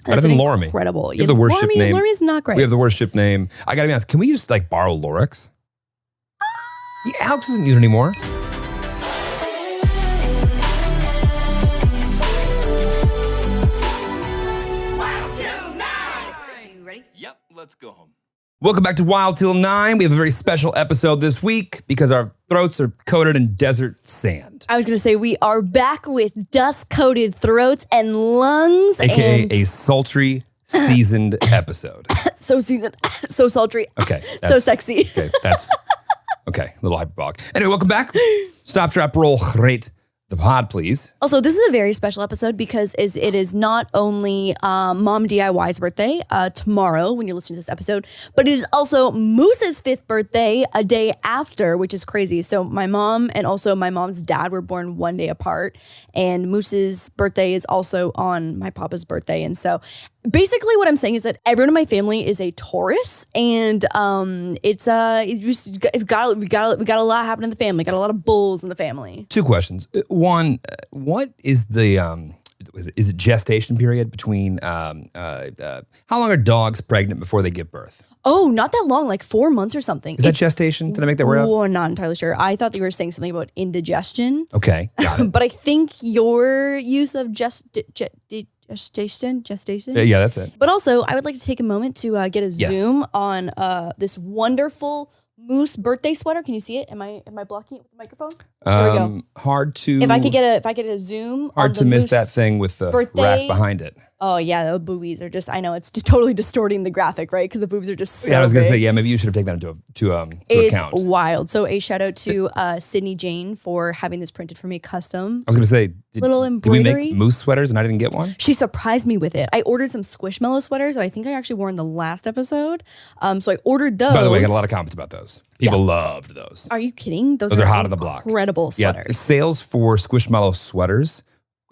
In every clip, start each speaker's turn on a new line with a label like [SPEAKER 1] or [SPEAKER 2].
[SPEAKER 1] Better than Loramy.
[SPEAKER 2] Incredible.
[SPEAKER 1] You have the worst ship name.
[SPEAKER 2] Loramy's not great.
[SPEAKER 1] We have the worst ship name. I got to be honest. Can we just like borrow Lorix? Yeah, Alex doesn't use it anymore.
[SPEAKER 3] Wild Til 9! Are you ready?
[SPEAKER 1] Yep, let's go home. Welcome back to Wild Til 9. We have a very special episode this week because our throats are coated in desert sand.
[SPEAKER 2] I was going to say we are back with dust-coated throats and lungs.
[SPEAKER 1] AKA
[SPEAKER 2] and
[SPEAKER 1] a sultry, seasoned episode.
[SPEAKER 2] so seasoned, so sultry,
[SPEAKER 1] Okay.
[SPEAKER 2] so sexy.
[SPEAKER 1] Okay, that's... Okay, a little hyperbolic. Anyway, welcome back. Stop, drop, roll, rate the pod, please.
[SPEAKER 2] Also, this is a very special episode because it is not only Mom DIY's birthday tomorrow when you're listening to this episode, but it is also Moose's 5th birthday a day after, which is crazy. So my mom and also my mom's dad were born one day apart, and Moose's birthday is also on my papa's birthday. And so basically what I'm saying is that everyone in my family is a Taurus, and we got a lot happening in the family. Got a lot of bulls in the family.
[SPEAKER 1] Two questions. One, what is the is it gestation period between how long are dogs pregnant before they give birth?
[SPEAKER 2] Oh, not that long, like 4 months or something.
[SPEAKER 1] Is that gestation? Did I make that word up?
[SPEAKER 2] Oh, not entirely sure. I thought you were saying something about indigestion.
[SPEAKER 1] Okay, got it.
[SPEAKER 2] But I think your use of gestation.
[SPEAKER 1] Yeah, that's it.
[SPEAKER 2] But also, I would like to take a moment to get a zoom on this wonderful Moose birthday sweater. Can you see it? Am I blocking it with the microphone? There we go.
[SPEAKER 1] Hard to.
[SPEAKER 2] If I could get a zoom.
[SPEAKER 1] Hard
[SPEAKER 2] on
[SPEAKER 1] to
[SPEAKER 2] the
[SPEAKER 1] miss
[SPEAKER 2] Moose
[SPEAKER 1] that thing with the
[SPEAKER 2] birthday.
[SPEAKER 1] rack behind it.
[SPEAKER 2] Oh yeah, the boobies are just. I know it's just totally distorting the graphic, right? Because the boobs are just. So
[SPEAKER 1] Yeah, I was gonna
[SPEAKER 2] big.
[SPEAKER 1] say, yeah, maybe you should have taken that into
[SPEAKER 2] It's
[SPEAKER 1] account.
[SPEAKER 2] wild. So a shout out to Sydney Jane for having this printed for me custom.
[SPEAKER 1] I was gonna say,
[SPEAKER 2] Little
[SPEAKER 1] did we
[SPEAKER 2] embroidery.
[SPEAKER 1] make moose sweaters and I didn't get one?
[SPEAKER 2] She surprised me with it. I ordered some Squishmallow sweaters that I think I actually wore in the last episode. So I ordered those.
[SPEAKER 1] By the way, I got a lot of comments about those. People loved those.
[SPEAKER 2] Are you kidding?
[SPEAKER 1] Those are hot on the block.
[SPEAKER 2] Incredible
[SPEAKER 1] Yeah,
[SPEAKER 2] sweaters.
[SPEAKER 1] sales for Squishmallow sweaters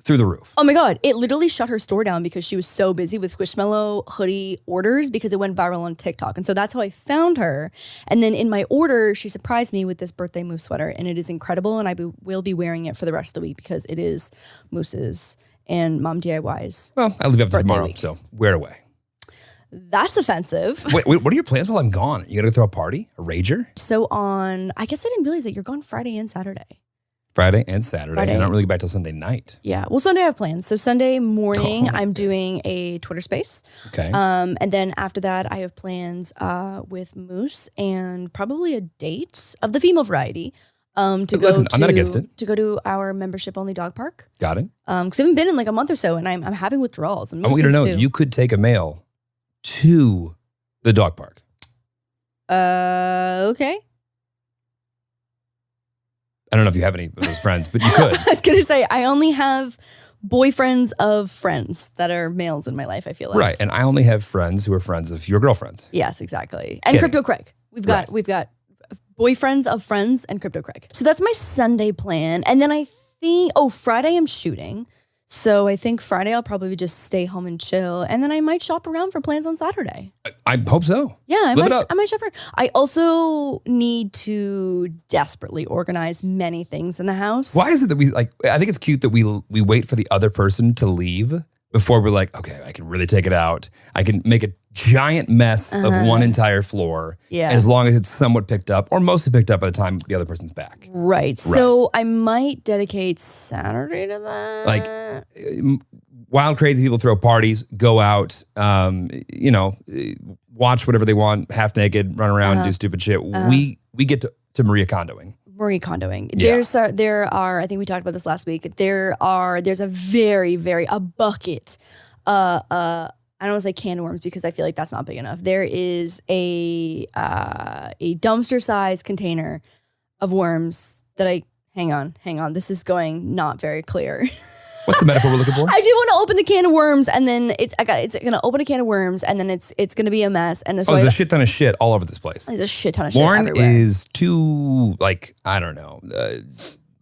[SPEAKER 1] through the roof.
[SPEAKER 2] Oh my God. It literally shut her store down because she was so busy with Squishmallow hoodie orders because it went viral on TikTok. And so that's how I found her. And then in my order, she surprised me with this birthday Moose sweater. And it is incredible. And I will be wearing it for the rest of the week because it is Moose's and Mom DIY's.
[SPEAKER 1] Well, I leave after
[SPEAKER 2] Birthday
[SPEAKER 1] tomorrow,
[SPEAKER 2] week.
[SPEAKER 1] so wear it away.
[SPEAKER 2] That's offensive.
[SPEAKER 1] Wait, what are your plans while I'm gone? You gonna throw a party? A rager?
[SPEAKER 2] So I guess I didn't realize that you're gone Friday and Saturday.
[SPEAKER 1] Friday and Saturday.
[SPEAKER 2] Friday.
[SPEAKER 1] I don't really get back till Sunday night.
[SPEAKER 2] Yeah. Well, Sunday I have plans. So Sunday morning,
[SPEAKER 1] Oh,
[SPEAKER 2] I'm doing a Twitter space.
[SPEAKER 1] Okay.
[SPEAKER 2] And then after that, I have plans with Moose and probably a date of the female variety.
[SPEAKER 1] Listen, I'm not against it.
[SPEAKER 2] To go to our membership only dog park.
[SPEAKER 1] Got it.
[SPEAKER 2] Because I haven't been in like a month or so, and I'm having withdrawals. And
[SPEAKER 1] I want you to know
[SPEAKER 2] Moose is too.
[SPEAKER 1] you could take a male to the dog park.
[SPEAKER 2] Okay.
[SPEAKER 1] I don't know if you have any of those friends, but you could.
[SPEAKER 2] I was gonna say I only have boyfriends of friends that are males in my life. I feel like.
[SPEAKER 1] Right. And I only have friends who are friends of your girlfriends.
[SPEAKER 2] Yes, exactly. And
[SPEAKER 1] Kidding.
[SPEAKER 2] Crypto Craig. We've got boyfriends of friends and Crypto Craig. So that's my Sunday plan. And then I think Friday I'm shooting. So I think Friday I'll probably just stay home and chill. And then I might shop around for plans on Saturday.
[SPEAKER 1] I hope so.
[SPEAKER 2] Yeah, I
[SPEAKER 1] Live it up.
[SPEAKER 2] might shop around. I also need to desperately organize many things in the house.
[SPEAKER 1] Why is it that we like? I think it's cute that we wait for the other person to leave before we're like, okay, I can really take it out. I can make a giant mess of one entire floor.
[SPEAKER 2] Yeah.
[SPEAKER 1] As long as it's somewhat picked up or mostly picked up by the time the other person's back.
[SPEAKER 2] Right. So I might dedicate Saturday to that.
[SPEAKER 1] Like wild, crazy people throw parties, go out, watch whatever they want, half naked, run around, do stupid shit. We get to Maria Kondoing.
[SPEAKER 2] Marie Kondoing.
[SPEAKER 1] Yeah.
[SPEAKER 2] There are, I think we talked about this last week. There's a very, very, a bucket, I don't want to say can of worms because I feel like that's not big enough. There is a dumpster size container of worms that hang on. This is going not very clear.
[SPEAKER 1] What's the metaphor we're looking for?
[SPEAKER 2] I do want to open the can of worms and then it's going to open a can of worms and then it's going to be a mess. And so
[SPEAKER 1] there's a shit ton of shit all over this place.
[SPEAKER 2] there's a shit ton of shit
[SPEAKER 1] Lauren
[SPEAKER 2] everywhere.
[SPEAKER 1] is two, like, I don't know,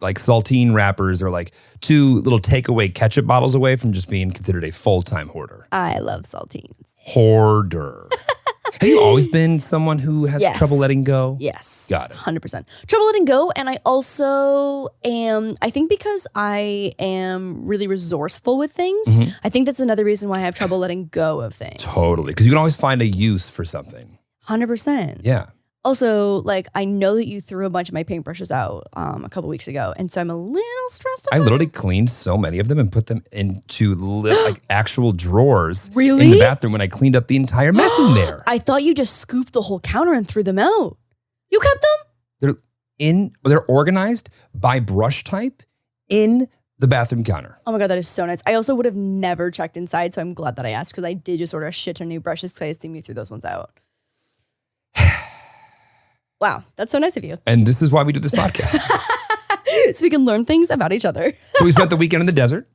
[SPEAKER 1] like saltine wrappers or like two little takeaway ketchup bottles away from just being considered a full-time hoarder.
[SPEAKER 2] I love saltines.
[SPEAKER 1] Hoarder. Have you always been someone who has
[SPEAKER 2] Yes.
[SPEAKER 1] trouble letting go?
[SPEAKER 2] Yes.
[SPEAKER 1] Got it.
[SPEAKER 2] 100%. Trouble letting go. And I also am, I think because I am really resourceful with things, I think that's another reason why I have trouble letting go of things.
[SPEAKER 1] Totally. Because you can always find a use for something.
[SPEAKER 2] 100%.
[SPEAKER 1] Yeah.
[SPEAKER 2] Also, like, I know that you threw a bunch of my paintbrushes out a couple weeks ago. And so I'm a little stressed
[SPEAKER 1] I
[SPEAKER 2] about
[SPEAKER 1] literally cleaned so many of them and put them into like actual drawers in
[SPEAKER 2] Really?
[SPEAKER 1] the bathroom when I cleaned up the entire mess in there.
[SPEAKER 2] I thought you just scooped the whole counter and threw them out. You kept them?
[SPEAKER 1] They're organized by brush type in the bathroom counter.
[SPEAKER 2] Oh my God, that is so nice. I also would have never checked inside, so I'm glad that I asked because I did just order a shit ton of new brushes because I assumed you threw those ones out. Wow, that's so nice of you.
[SPEAKER 1] And this is why we do this podcast.
[SPEAKER 2] So we can learn things about each other.
[SPEAKER 1] So we spent the weekend in the desert.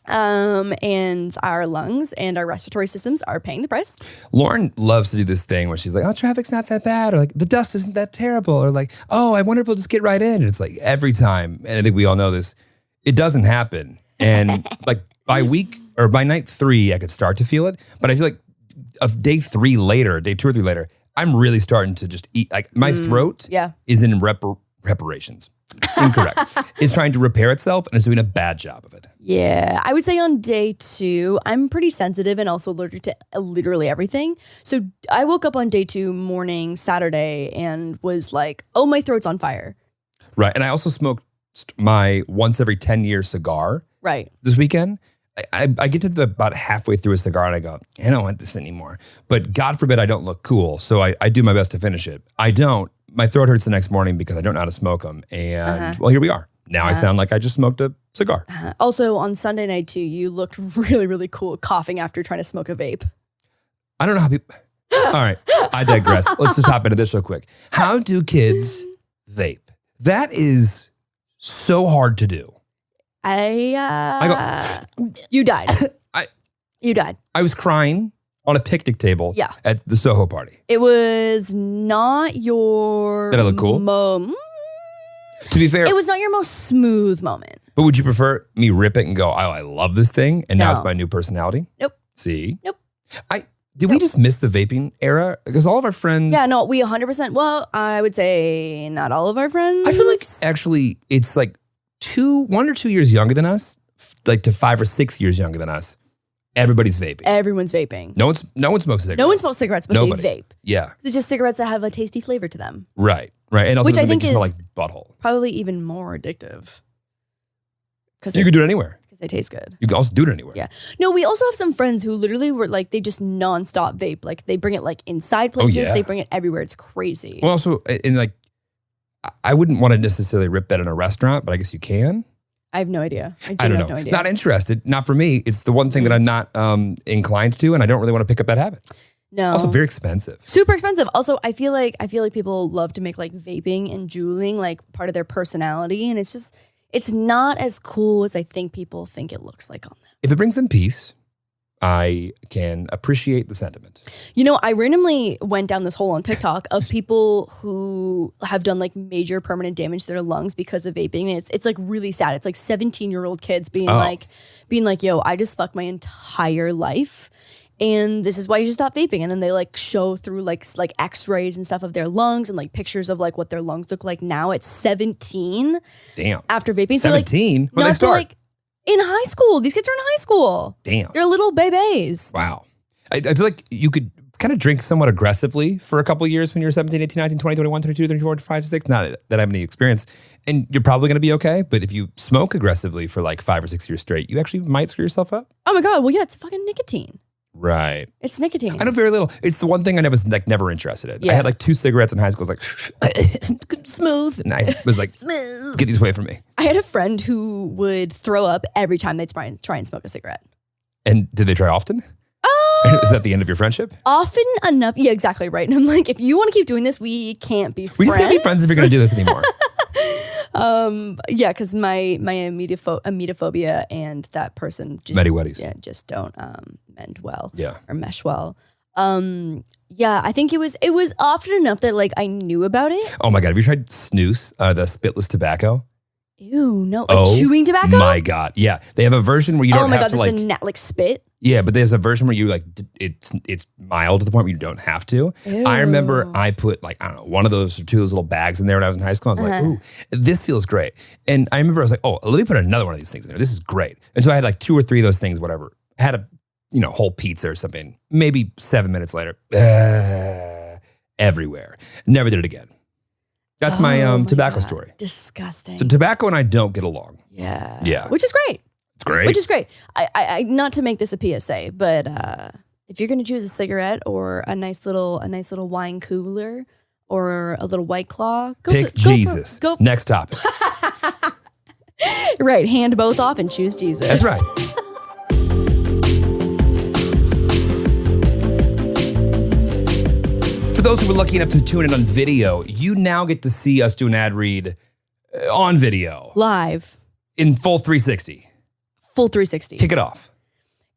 [SPEAKER 2] And our lungs and our respiratory systems are paying the price.
[SPEAKER 1] Lauren loves to do this thing where she's like, oh, traffic's not that bad. Or like, the dust isn't that terrible. Or like, oh, I wonder if we'll just get right in. And it's like every time, and I think we all know this, it doesn't happen. And like by night 3, I could start to feel it. But I feel like of day 3 later, day 2 or 3 later, I'm really starting to just eat. Like my throat is in reparations. Incorrect. It's trying to repair itself and it's doing a bad job of it.
[SPEAKER 2] Yeah, I would say on day 2, I'm pretty sensitive and also allergic to literally everything. So I woke up on day 2 morning Saturday and was like, oh, my throat's on fire.
[SPEAKER 1] Right. And I also smoked my once every 10 year cigar
[SPEAKER 2] Right.
[SPEAKER 1] this weekend. I get to about halfway through a cigar and I go, I don't want this anymore. But God forbid I don't look cool. So I do my best to finish it. I don't. My throat hurts the next morning because I don't know how to smoke them. And well, here we are. Now I sound like I just smoked a cigar.
[SPEAKER 2] Also on Sunday night too, you looked really, really cool coughing after trying to smoke a vape.
[SPEAKER 1] I don't know how people. All right. I digress. Let's just hop into this real quick. How do kids vape? That is so hard to do.
[SPEAKER 2] You died. You died.
[SPEAKER 1] I was crying on a picnic table at the Soho party.
[SPEAKER 2] It was not your...
[SPEAKER 1] Did I look cool? To be fair...
[SPEAKER 2] It was not your most smooth moment.
[SPEAKER 1] But would you prefer me rip it and go, oh, I love this thing, and now it's my new personality?
[SPEAKER 2] Nope.
[SPEAKER 1] See?
[SPEAKER 2] Nope.
[SPEAKER 1] Did we just miss the vaping era? Because all of our friends...
[SPEAKER 2] Yeah, no, we 100%... Well, I would say not all of our friends.
[SPEAKER 1] I feel like actually it's like 1 or 2 years younger than us, like to 5 or 6 years younger than us. Everybody's vaping.
[SPEAKER 2] Everyone's vaping.
[SPEAKER 1] No one smokes cigarettes.
[SPEAKER 2] No one smokes cigarettes, but
[SPEAKER 1] Nobody.
[SPEAKER 2] they vape.
[SPEAKER 1] Yeah.
[SPEAKER 2] It's just cigarettes that have a tasty flavor to them.
[SPEAKER 1] Right. And also
[SPEAKER 2] Which I
[SPEAKER 1] doesn't make
[SPEAKER 2] think
[SPEAKER 1] you smell
[SPEAKER 2] is
[SPEAKER 1] like butthole.
[SPEAKER 2] Probably even more addictive.
[SPEAKER 1] You can do it anywhere.
[SPEAKER 2] Because they taste good.
[SPEAKER 1] You can also do it anywhere.
[SPEAKER 2] Yeah. No, we also have some friends who literally were like, they just nonstop vape. Like they bring it like inside places.
[SPEAKER 1] yeah.
[SPEAKER 2] They bring it everywhere. It's crazy.
[SPEAKER 1] Well, also, and like, I wouldn't want to necessarily rip that in a restaurant, but I guess you can.
[SPEAKER 2] I have no idea. I
[SPEAKER 1] don't
[SPEAKER 2] have
[SPEAKER 1] know.
[SPEAKER 2] no idea.
[SPEAKER 1] Not interested. Not for me. It's the one thing that I'm not inclined to, and I don't really want to pick up that habit.
[SPEAKER 2] No.
[SPEAKER 1] Also, very expensive.
[SPEAKER 2] Super expensive. Also, I feel like people love to make like vaping and juuling like part of their personality, and it's not as cool as I think people think it looks like on them.
[SPEAKER 1] If it brings them peace, I can appreciate the sentiment.
[SPEAKER 2] You know, I randomly went down this hole on TikTok of people who have done like major permanent damage to their lungs because of vaping. And it's like really sad. It's like 17-year-old kids being like, yo, I just fucked my entire life. And this is why you should stop vaping. And then they like show through like x-rays and stuff of their lungs and like pictures of like what their lungs look like now at 17.
[SPEAKER 1] Damn.
[SPEAKER 2] After vaping.
[SPEAKER 1] 17?
[SPEAKER 2] So,
[SPEAKER 1] When they start?
[SPEAKER 2] In high school. These kids are in high school.
[SPEAKER 1] Damn.
[SPEAKER 2] They're little babies.
[SPEAKER 1] Wow. I feel like you could kind of drink somewhat aggressively for a couple of years when you're 17, 18, 19, 20, 21, 22, 24, 25, 6. Not that I have any experience. And you're probably going to be okay. But if you smoke aggressively for like 5 or 6 years straight, you actually might screw yourself up.
[SPEAKER 2] Oh my God. Well, yeah, it's fucking nicotine.
[SPEAKER 1] Right.
[SPEAKER 2] It's nicotine.
[SPEAKER 1] I know very little. It's the one thing I was like never interested in.
[SPEAKER 2] Yeah.
[SPEAKER 1] I had like 2 cigarettes in high school. I was like, smooth. And I was like,
[SPEAKER 2] Smooth.
[SPEAKER 1] get these away from me.
[SPEAKER 2] I had a friend who would throw up every time they'd try and smoke a cigarette.
[SPEAKER 1] And did they try often? Is that the end of your friendship?
[SPEAKER 2] Often enough. Yeah, exactly right. And I'm like, if you want to keep doing this, we can't be friends.
[SPEAKER 1] We just can't be friends if you're going to do this anymore.
[SPEAKER 2] Yeah, because my emetophobia and that person just don't mend well.
[SPEAKER 1] Yeah.
[SPEAKER 2] Or mesh well. Yeah, I think it was often enough that like I knew about it.
[SPEAKER 1] Oh my God. Have you tried snus, the spitless tobacco?
[SPEAKER 2] Ew, no. Like chewing tobacco?
[SPEAKER 1] My God. Yeah. They have a version where you don't have to like.
[SPEAKER 2] Like spit?
[SPEAKER 1] Yeah, but there's a version where you like, it's mild to the point where you don't have to.
[SPEAKER 2] Ew.
[SPEAKER 1] I remember I put like, I don't know, one of those or two of those little bags in there when I was in high school. I was like, ooh, this feels great. And I remember I was like, oh, let me put another one of these things in there. This is great. And so I had like 2 or 3 of those things, whatever. I had a, whole pizza or something. Maybe 7 minutes later, everywhere. Never did it again. That's my tobacco story.
[SPEAKER 2] Disgusting.
[SPEAKER 1] So tobacco and I don't get along.
[SPEAKER 2] Yeah.
[SPEAKER 1] Yeah.
[SPEAKER 2] Which is great.
[SPEAKER 1] It's great.
[SPEAKER 2] Which is great. I not to make this a PSA, but if you're gonna choose a cigarette or a nice little wine cooler or a little White Claw,
[SPEAKER 1] pick Jesus. Next topic.
[SPEAKER 2] Right. Hand both off and choose Jesus.
[SPEAKER 1] That's right. For those who were lucky enough to tune in on video, you now get to see us do an ad read on video.
[SPEAKER 2] Live.
[SPEAKER 1] In full 360.
[SPEAKER 2] Full 360.
[SPEAKER 1] Kick it off.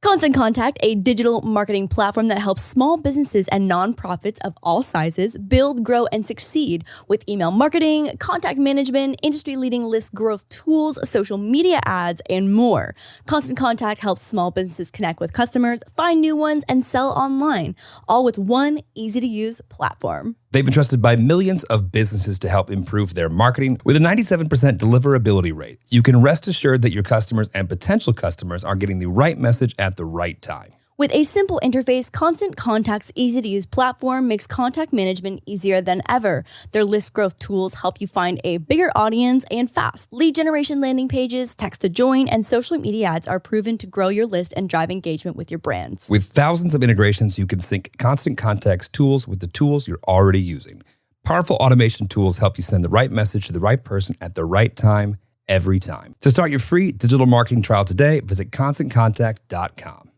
[SPEAKER 2] Constant Contact, a digital marketing platform that helps small businesses and nonprofits of all sizes build, grow, and succeed with email marketing, contact management, industry-leading list growth tools, social media ads, and more. Constant Contact helps small businesses connect with customers, find new ones, and sell online, all with one easy-to-use platform.
[SPEAKER 1] They've been trusted by millions of businesses to help improve their marketing with a 97% deliverability rate. You can rest assured that your customers and potential customers are getting the right message at the right time.
[SPEAKER 2] With a simple interface, Constant Contact's easy-to-use platform makes contact management easier than ever. Their list growth tools help you find a bigger audience and fast. Lead generation landing pages, text to join, and social media ads are proven to grow your list and drive engagement with your brands.
[SPEAKER 1] With thousands of integrations, you can sync Constant Contact's tools with the tools you're already using. Powerful automation tools help you send the right message to the right person at the right time, every time. To start your free digital marketing trial today, visit ConstantContact.com.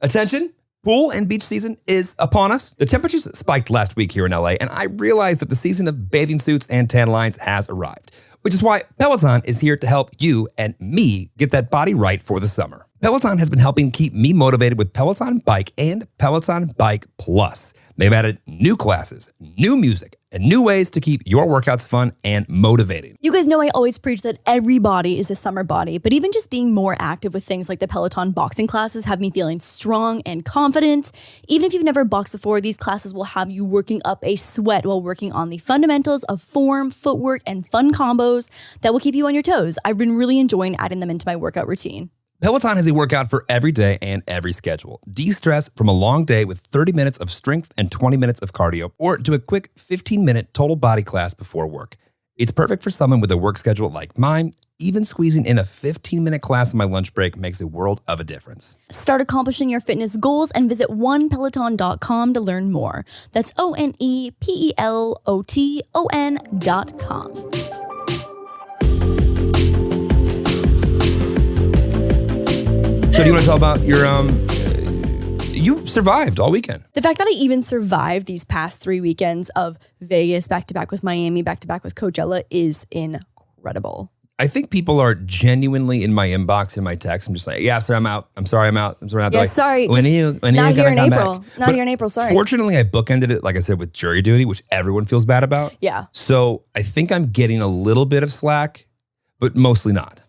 [SPEAKER 1] Attention, pool and beach season is upon us. The temperatures spiked last week here in LA, and I realized that the season of bathing suits and tan lines has arrived, which is why Peloton is here to help you and me get that body right for the summer. Peloton has been helping keep me motivated with Peloton Bike and Peloton Bike Plus. They've added new classes, new music, and new ways to keep your workouts fun and motivating.
[SPEAKER 2] You guys know I always preach that every body is a summer body, but even just being more active with things like the Peloton boxing classes have me feeling strong and confident. Even if you've never boxed before, these classes will have you working up a sweat while working on the fundamentals of form, footwork, and fun combos that will keep you on your toes. I've been really enjoying adding them into my workout routine.
[SPEAKER 1] Peloton has a workout for every day and every schedule. De-stress from a long day with 30 minutes of strength and 20 minutes of cardio, or do a quick 15-minute total body class before work. It's perfect for someone with a work schedule like mine. Even squeezing in a 15-minute class on my lunch break makes a world of a difference.
[SPEAKER 2] Start accomplishing your fitness goals and visit onepeloton.com to learn more. That's ONEPELOTON.com.
[SPEAKER 1] So do you want to talk about your, you survived all weekend.
[SPEAKER 2] The fact that I even survived these past 3 weekends of Vegas back-to-back with Miami, back-to-back with Coachella is incredible.
[SPEAKER 1] I think people are genuinely in my inbox, in my text. I'm just like, yeah, sorry, I'm out. I'm sorry, I'm out. I'm sorry, I'm out.
[SPEAKER 2] Yeah,
[SPEAKER 1] like,
[SPEAKER 2] sorry.
[SPEAKER 1] When are you
[SPEAKER 2] not here in April.
[SPEAKER 1] Back?
[SPEAKER 2] Not
[SPEAKER 1] But
[SPEAKER 2] here in April, sorry.
[SPEAKER 1] Fortunately, I bookended it, like I said, with jury duty, which everyone feels bad about.
[SPEAKER 2] Yeah.
[SPEAKER 1] So I think I'm getting a little bit of slack, but mostly not.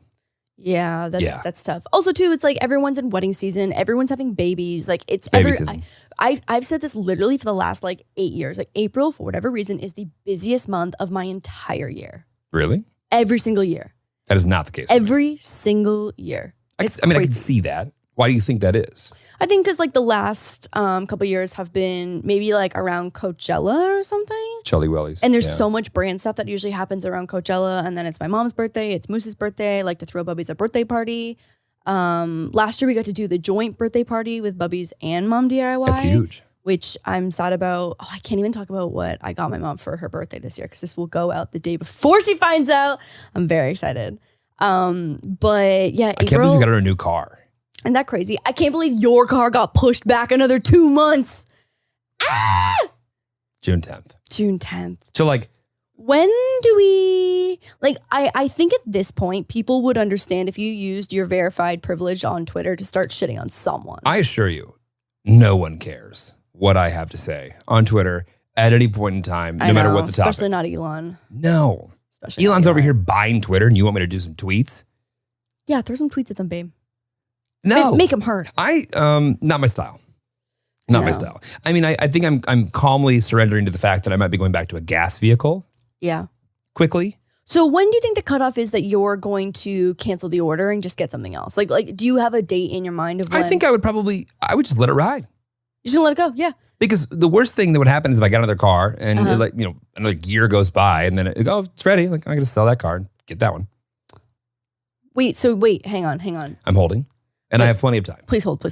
[SPEAKER 2] Yeah, that's tough. Also, too, it's like everyone's in wedding season. Everyone's having babies. Like it's
[SPEAKER 1] Baby season.
[SPEAKER 2] I've said this literally for the last like 8 years. Like April, for whatever reason, is the busiest month of my entire year.
[SPEAKER 1] Really?
[SPEAKER 2] Every single year.
[SPEAKER 1] That is not the case.
[SPEAKER 2] Every single year.
[SPEAKER 1] I can see that. Why do you think that is?
[SPEAKER 2] I think because like the last couple years have been maybe like around Coachella or something.
[SPEAKER 1] Chilly Wellies.
[SPEAKER 2] And there's so much brand stuff that usually happens around Coachella. And then it's my mom's birthday. It's Moose's birthday. I like to throw Bubby's a birthday party. Last year we got to do the joint birthday party with Bubby's and Mom DIY.
[SPEAKER 1] That's huge.
[SPEAKER 2] Which I'm sad about. Oh, I can't even talk about what I got my mom for her birthday this year because this will go out the day before she finds out. I'm very excited. But yeah,
[SPEAKER 1] I can't believe you got her a new car.
[SPEAKER 2] Isn't that crazy? I can't believe your car got pushed back another 2 months. Ah!
[SPEAKER 1] June 10th.
[SPEAKER 2] June 10th.
[SPEAKER 1] So like,
[SPEAKER 2] when do we, like, I think at this point, people would understand if you used your verified privilege on Twitter to start shitting on someone.
[SPEAKER 1] I assure you, no one cares what I have to say on Twitter at any point in time, no matter what the topic.
[SPEAKER 2] Especially not Elon.
[SPEAKER 1] No.
[SPEAKER 2] Especially
[SPEAKER 1] Elon's
[SPEAKER 2] now,
[SPEAKER 1] over
[SPEAKER 2] yeah.
[SPEAKER 1] here buying Twitter and you want me to do some tweets?
[SPEAKER 2] Yeah, throw some tweets at them, babe.
[SPEAKER 1] No.
[SPEAKER 2] Make them hurt.
[SPEAKER 1] Not my style. Not my
[SPEAKER 2] No.
[SPEAKER 1] style. I mean, I think I'm calmly surrendering to the fact that I might be going back to a gas vehicle
[SPEAKER 2] Yeah.
[SPEAKER 1] quickly.
[SPEAKER 2] So when do you think the cutoff is that you're going to cancel the order and just get something else? Like, do you have a date in your mind of when?
[SPEAKER 1] I think I would just let it ride.
[SPEAKER 2] You're just gonna let it go? Yeah.
[SPEAKER 1] Because the worst thing that would happen is if I got another car and another year goes by and then it's ready. Like I'm going to sell that car and get that one.
[SPEAKER 2] Wait, hang on.
[SPEAKER 1] I'm holding and I have plenty of time.
[SPEAKER 2] Please hold.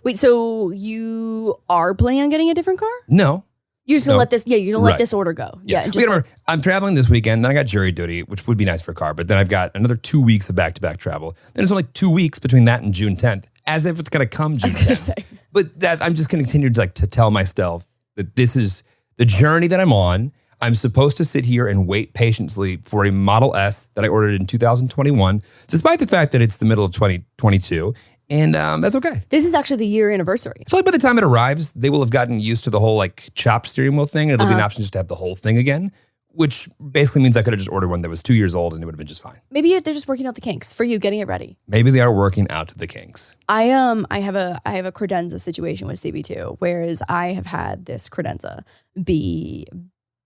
[SPEAKER 2] Wait, so you are planning on getting a different car?
[SPEAKER 1] No.
[SPEAKER 2] You're just gonna
[SPEAKER 1] No.
[SPEAKER 2] let this, you're gonna let this order go. Yeah. And
[SPEAKER 1] We gotta remember, I'm traveling this weekend, then I got jury duty, which would be nice for a car, but then I've got another 2 weeks of back-to-back travel. Then it's only 2 weeks between that and June 10th, as if it's gonna come June 10th. But that I'm just gonna continue to tell myself that this is the journey that I'm on. I'm supposed to sit here and wait patiently for a Model S that I ordered in 2021, despite the fact that it's the middle of 2022. And that's okay.
[SPEAKER 2] This is actually the year anniversary.
[SPEAKER 1] I feel like by the time it arrives, they will have gotten used to the whole like chop steering wheel thing. It'll be an option just to have the whole thing again, which basically means I could have just ordered one that was 2 years old and it would have been just fine.
[SPEAKER 2] Maybe they're just working out the kinks for you, getting it ready.
[SPEAKER 1] Maybe they are working out the kinks.
[SPEAKER 2] I have a credenza situation with CB2, whereas I have had this credenza be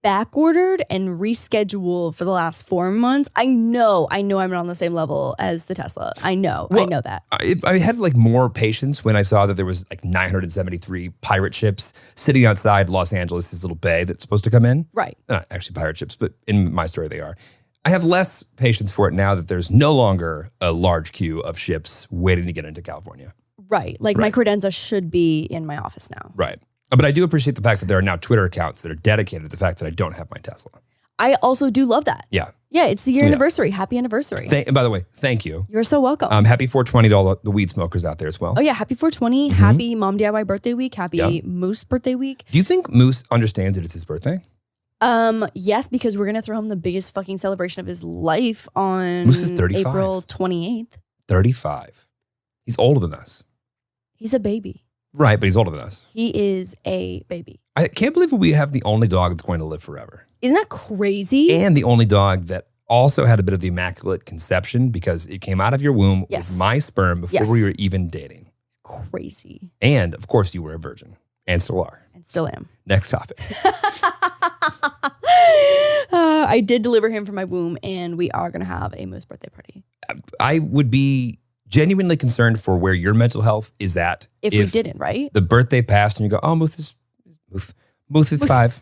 [SPEAKER 2] back ordered and rescheduled for the last 4 months. I know I'm not on the same level as the Tesla. I know that.
[SPEAKER 1] I had like more patience when I saw that there was like 973 pirate ships sitting outside Los Angeles, this little bay that's supposed to come in.
[SPEAKER 2] Right.
[SPEAKER 1] Not actually pirate ships, but in my story they are. I have less patience for it now that there's no longer a large queue of ships waiting to get into California.
[SPEAKER 2] Right. Like my credenza should be in my office now.
[SPEAKER 1] Right. But I do appreciate the fact that there are now Twitter accounts that are dedicated to the fact that I don't have my Tesla.
[SPEAKER 2] I also do love that.
[SPEAKER 1] Yeah.
[SPEAKER 2] Yeah, it's the year anniversary. Happy anniversary.
[SPEAKER 1] And by the way, thank you.
[SPEAKER 2] You're so welcome.
[SPEAKER 1] Happy 420 to all the weed smokers out there as well.
[SPEAKER 2] Oh yeah, happy 420. Happy Mom DIY birthday week. Happy Moose birthday week.
[SPEAKER 1] Do you think Moose understands that it's his birthday?
[SPEAKER 2] Yes, because we're gonna throw him the biggest fucking celebration of his life on
[SPEAKER 1] Moose is 35.
[SPEAKER 2] April 28th.
[SPEAKER 1] 35. He's older than us.
[SPEAKER 2] He's a baby.
[SPEAKER 1] Right, but he's older than us.
[SPEAKER 2] He is a baby.
[SPEAKER 1] I can't believe we have the only dog that's going to live forever.
[SPEAKER 2] Isn't that crazy?
[SPEAKER 1] And the only dog that also had a bit of the immaculate conception because it came out of your womb with my sperm before we were even dating.
[SPEAKER 2] Crazy.
[SPEAKER 1] And of course you were a virgin and still are.
[SPEAKER 2] And still am.
[SPEAKER 1] Next topic.
[SPEAKER 2] I did deliver him from my womb and we are going to have a Moose birthday party.
[SPEAKER 1] I would be genuinely concerned for where your mental health is at.
[SPEAKER 2] If we didn't, right?
[SPEAKER 1] The birthday passed and you go, oh, Moose is 5.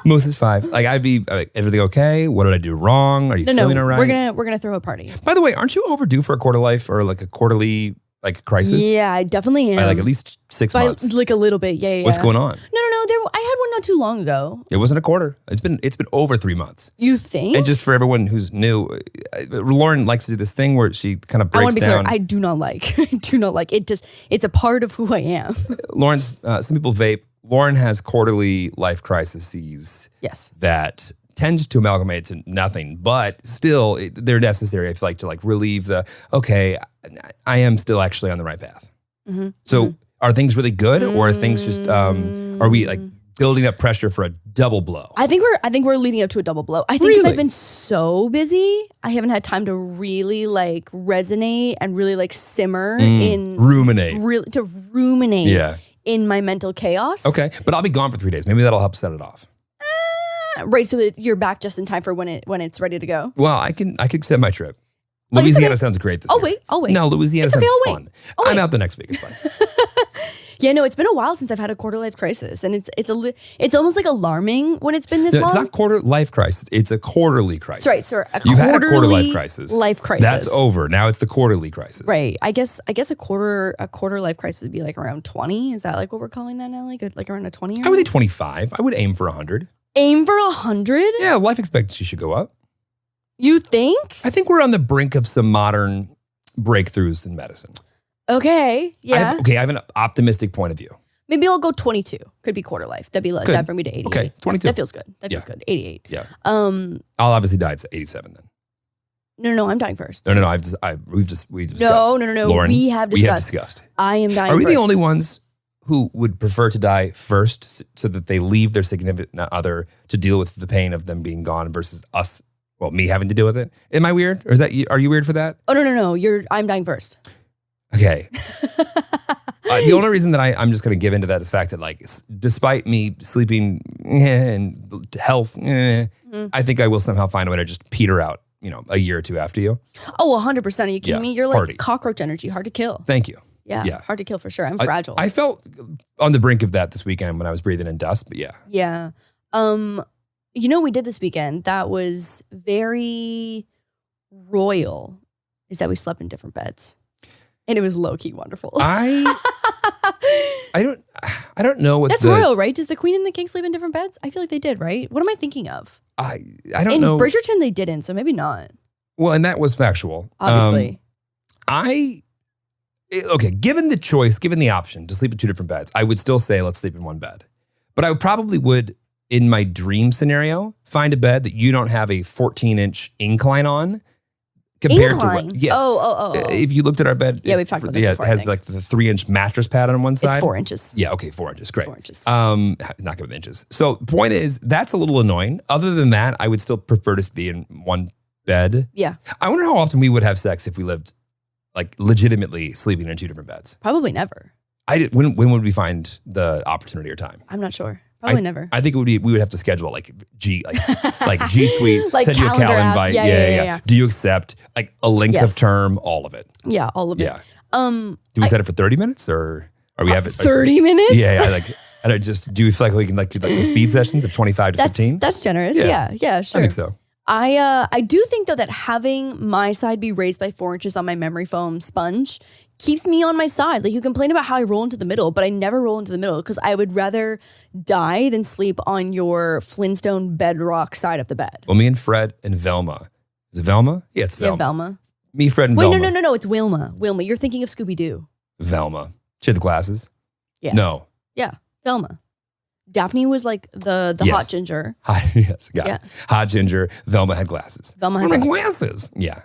[SPEAKER 1] Moose is 5. Like I'd be like, everything okay? What did I do wrong? Are you feeling all right?
[SPEAKER 2] We're gonna throw a party.
[SPEAKER 1] By the way, aren't you overdue for a quarter life or like a quarterly like crisis?
[SPEAKER 2] Yeah, I definitely am.
[SPEAKER 1] By like at least 6 months.
[SPEAKER 2] Like a little bit. Yeah.
[SPEAKER 1] What's going on?
[SPEAKER 2] No. I had one not too long ago.
[SPEAKER 1] It wasn't a quarter. It's been over 3 months.
[SPEAKER 2] You think?
[SPEAKER 1] And just for everyone who's new, Lauren likes to do this thing where she kind of breaks
[SPEAKER 2] I want to be
[SPEAKER 1] down.
[SPEAKER 2] clear. I do not like. It just, it's a part of who I am.
[SPEAKER 1] Lauren's, some people vape. Lauren has quarterly life crises.
[SPEAKER 2] Yes.
[SPEAKER 1] That tend to amalgamate to nothing, but still they're necessary. I feel like to like relieve okay, I am still actually on the right path.
[SPEAKER 2] Mm-hmm.
[SPEAKER 1] So are things really good or are things just, are we like building up pressure for a double blow?
[SPEAKER 2] I think we're leading up to a double blow. I think because I've been so busy, I haven't had time to really like resonate and really like simmer
[SPEAKER 1] ruminate.
[SPEAKER 2] To ruminate in my mental chaos.
[SPEAKER 1] Okay, but I'll be gone for 3 days. Maybe that'll help set it off.
[SPEAKER 2] Right, so that you're back just in time for when it's ready to go.
[SPEAKER 1] Well, I can extend my trip. Louisiana sounds great this year.
[SPEAKER 2] I'll wait.
[SPEAKER 1] No, Louisiana sounds fun.
[SPEAKER 2] I'll wait.
[SPEAKER 1] I'm out the next week. It's fine.
[SPEAKER 2] Yeah, no, it's been a while since I've had a quarter life crisis, and it's almost like alarming when it's been this long.
[SPEAKER 1] It's not quarter life crisis; it's a quarterly crisis.
[SPEAKER 2] Right, so
[SPEAKER 1] you had a quarter life crisis.
[SPEAKER 2] Life crisis.
[SPEAKER 1] That's over. Now it's the quarterly crisis.
[SPEAKER 2] Right. I guess a quarter life crisis would be like around 20. Is that like what we're calling that now? Like around a 20?
[SPEAKER 1] I would say 25. I would aim for 100.
[SPEAKER 2] Aim for 100?
[SPEAKER 1] Yeah, life expectancy should go up.
[SPEAKER 2] You think?
[SPEAKER 1] I think we're on the brink of some modern breakthroughs in medicine.
[SPEAKER 2] Okay. Yeah.
[SPEAKER 1] I have an optimistic point of view.
[SPEAKER 2] Maybe I'll go 22. Could be quarter life. That'd be like that'd bring me to 88.
[SPEAKER 1] Okay, 22.
[SPEAKER 2] That feels good. That feels good. 88.
[SPEAKER 1] Yeah. I'll obviously die at 87 then.
[SPEAKER 2] No, I'm dying first.
[SPEAKER 1] No. We've discussed.
[SPEAKER 2] No.
[SPEAKER 1] Lauren,
[SPEAKER 2] We have discussed. I am dying
[SPEAKER 1] first. Are we
[SPEAKER 2] first.
[SPEAKER 1] the only ones who would prefer to die first so that they leave their significant other to deal with the pain of them being gone versus us Well, me having to deal with it. Am I weird? Or are you weird for that?
[SPEAKER 2] Oh, no. I'm dying first.
[SPEAKER 1] Okay. The only reason that I'm just going to give into that is the fact that like, despite me sleeping and health, I think I will somehow find a way to just peter out, a year or two after you.
[SPEAKER 2] Oh, 100%. Are you kidding me? You're like
[SPEAKER 1] hardy.
[SPEAKER 2] Cockroach energy, hard to kill.
[SPEAKER 1] Thank you.
[SPEAKER 2] Yeah, hard to kill for sure. I'm fragile.
[SPEAKER 1] I felt on the brink of that this weekend when I was breathing in dust, but yeah.
[SPEAKER 2] Yeah. What we did this weekend that was very royal is that we slept in different beds. And it was low-key wonderful.
[SPEAKER 1] I don't know what
[SPEAKER 2] That's royal, right? Does the queen and the king sleep in different beds? I feel like they did, right? What am I thinking of?
[SPEAKER 1] I don't know.
[SPEAKER 2] In Bridgerton, they didn't, so maybe not.
[SPEAKER 1] Well, and that was factual.
[SPEAKER 2] Obviously.
[SPEAKER 1] Given the choice, given the option to sleep in two different beds, I would still say let's sleep in one bed. But I probably would, in my dream scenario, find a bed that you don't have a 14-inch incline on. Compared
[SPEAKER 2] incline?
[SPEAKER 1] To what? Yes.
[SPEAKER 2] Oh.
[SPEAKER 1] If you looked at our bed,
[SPEAKER 2] yeah, we've talked about this before.
[SPEAKER 1] It has like the 3-inch mattress pad on one side.
[SPEAKER 2] It's 4 inches.
[SPEAKER 1] Yeah, okay, 4 inches. Great.
[SPEAKER 2] 4 inches.
[SPEAKER 1] Not good with inches. So the point is, that's a little annoying. Other than that, I would still prefer to be in one bed.
[SPEAKER 2] Yeah.
[SPEAKER 1] I wonder how often we would have sex if we lived like legitimately sleeping in two different beds.
[SPEAKER 2] Probably never.
[SPEAKER 1] When would we find the opportunity or time?
[SPEAKER 2] I'm not sure. Probably never.
[SPEAKER 1] I think we would have to schedule like G Suite,
[SPEAKER 2] like
[SPEAKER 1] send you a
[SPEAKER 2] calendar
[SPEAKER 1] cal
[SPEAKER 2] app.
[SPEAKER 1] invite.
[SPEAKER 2] Yeah.
[SPEAKER 1] Do you accept like a length of term, all of it?
[SPEAKER 2] Yeah, all of it.
[SPEAKER 1] Yeah. Do we set it for 30 minutes or are we have it
[SPEAKER 2] 30 minutes?
[SPEAKER 1] Yeah. I don't do you feel like we can do the speed sessions of 25 to 15?
[SPEAKER 2] That's generous. Yeah, sure.
[SPEAKER 1] I think so.
[SPEAKER 2] I do think though that having my side be raised by 4 inches on my memory foam sponge keeps me on my side. Like you complain about how I roll into the middle, but I never roll into the middle because I would rather die than sleep on your Flintstone bedrock side of the bed.
[SPEAKER 1] Well, me and Fred and Velma. Is it Velma? Yeah, it's Velma.
[SPEAKER 2] Yeah, Velma.
[SPEAKER 1] Me, Fred, and Velma.
[SPEAKER 2] Wait, no, it's Wilma. Wilma. You're thinking of Scooby-Doo.
[SPEAKER 1] Velma. She had the glasses?
[SPEAKER 2] Yes.
[SPEAKER 1] No.
[SPEAKER 2] Yeah, Velma. Daphne was like the hot ginger.
[SPEAKER 1] Yes, got it. Hot ginger. Velma had glasses.
[SPEAKER 2] Velma had
[SPEAKER 1] glasses. Yeah.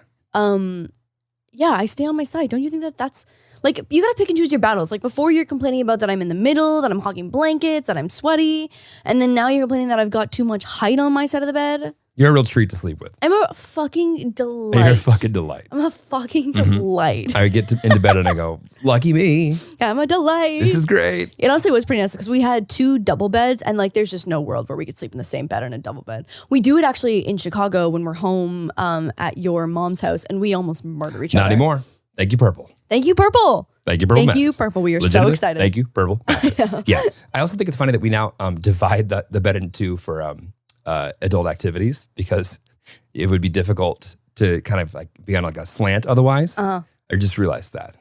[SPEAKER 2] Yeah, I stay on my side. Don't you think that's like, you gotta pick and choose your battles. Like before you're complaining about that I'm in the middle, that I'm hogging blankets, that I'm sweaty. And then now you're complaining that I've got too much height on my side of the bed.
[SPEAKER 1] You're a real treat to sleep with.
[SPEAKER 2] I'm a fucking delight.
[SPEAKER 1] You're a fucking delight.
[SPEAKER 2] I'm a fucking delight.
[SPEAKER 1] I get into bed and I go, lucky me.
[SPEAKER 2] I'm a delight.
[SPEAKER 1] This is great.
[SPEAKER 2] It honestly was pretty nice because we had 2 double beds and like there's just no world where we could sleep in the same bed in a double bed. We do it actually in Chicago when we're home at your mom's house and we almost murder each other.
[SPEAKER 1] Not anymore. Thank you, Purple.
[SPEAKER 2] Thank you, Purple.
[SPEAKER 1] Thank you, Purple.
[SPEAKER 2] Thank you, Purple. We are so excited.
[SPEAKER 1] Thank you, Purple. Yeah. I also think it's funny that we now divide the bed into 2 for adult activities because it would be difficult to kind of like be on like a slant otherwise. I just realized that.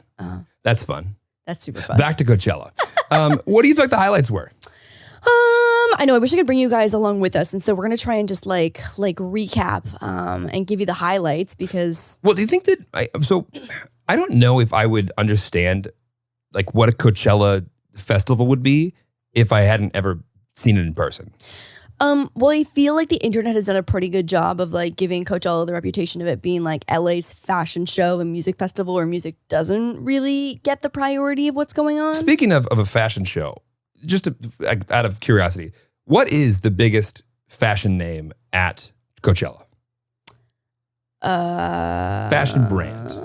[SPEAKER 1] That's fun.
[SPEAKER 2] That's super fun.
[SPEAKER 1] Back to Coachella. What do you think the highlights were?
[SPEAKER 2] I know. I wish I could bring you guys along with us, and so we're gonna try and just like recap and give you the highlights because.
[SPEAKER 1] Well, do you think that? I don't know if I would understand like what a Coachella festival would be if I hadn't ever seen it in person.
[SPEAKER 2] Well, I feel like the internet has done a pretty good job of like giving Coachella the reputation of it being like LA's fashion show and music festival where music doesn't really get the priority of what's going on.
[SPEAKER 1] Speaking of a fashion show, just out of curiosity, what is the biggest fashion name at Coachella? Fashion brand.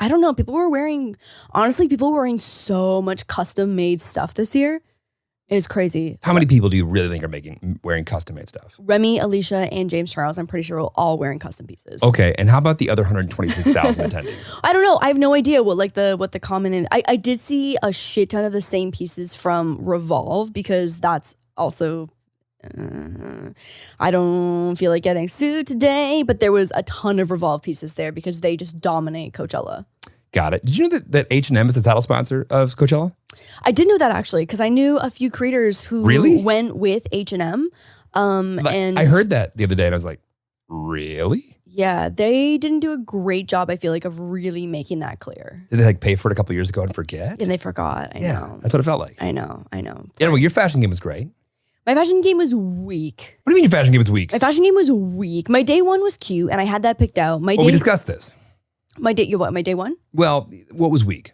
[SPEAKER 2] I don't know. People were wearing so much custom made stuff this year. It's crazy.
[SPEAKER 1] How many people do you really think are wearing custom made stuff?
[SPEAKER 2] Remy, Alicia, and James Charles, I'm pretty sure are all wearing custom pieces.
[SPEAKER 1] Okay, and how about the other 126,000 attendees?
[SPEAKER 2] I don't know. I have no idea what the common is. I did see a shit ton of the same pieces from Revolve because that's also I don't feel like getting sued today, but there was a ton of Revolve pieces there because they just dominate Coachella.
[SPEAKER 1] Got it. Did you know that H&M is the title sponsor of Coachella?
[SPEAKER 2] I did know that actually because I knew a few creators who went with H&M. And
[SPEAKER 1] I heard that the other day and I was like, really?
[SPEAKER 2] Yeah, they didn't do a great job, I feel like, of really making that clear.
[SPEAKER 1] Did they like pay for it a couple of years ago and forget?
[SPEAKER 2] And they forgot. I know.
[SPEAKER 1] That's what it felt like.
[SPEAKER 2] I know.
[SPEAKER 1] Yeah, well, your fashion game was great.
[SPEAKER 2] My fashion game was weak.
[SPEAKER 1] What do you mean your fashion game was weak?
[SPEAKER 2] My fashion game was weak. My day one was cute and I had that picked out.
[SPEAKER 1] We discussed this.
[SPEAKER 2] My day one?
[SPEAKER 1] Well, what was weak?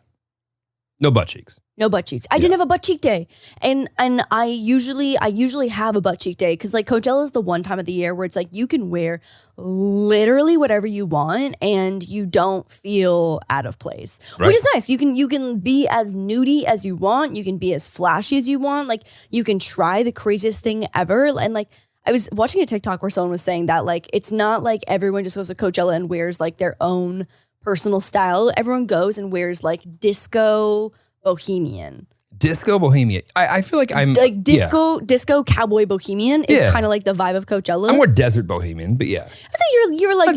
[SPEAKER 1] No butt cheeks.
[SPEAKER 2] No butt cheeks. I didn't have a butt cheek day. And I usually have a butt cheek day because like Coachella is the one time of the year where it's like you can wear literally whatever you want and you don't feel out of place.
[SPEAKER 1] Right.
[SPEAKER 2] Which is nice. You can be as nudie as you want. You can be as flashy as you want. Like you can try the craziest thing ever. And like I was watching a TikTok where someone was saying that like it's not like everyone just goes to Coachella and wears like their own personal style. Everyone goes and wears like disco bohemian.
[SPEAKER 1] Disco bohemian. I feel like I'm
[SPEAKER 2] like disco cowboy bohemian is kind of like the vibe of Coachella.
[SPEAKER 1] I'm more desert bohemian, but yeah.
[SPEAKER 2] So you're like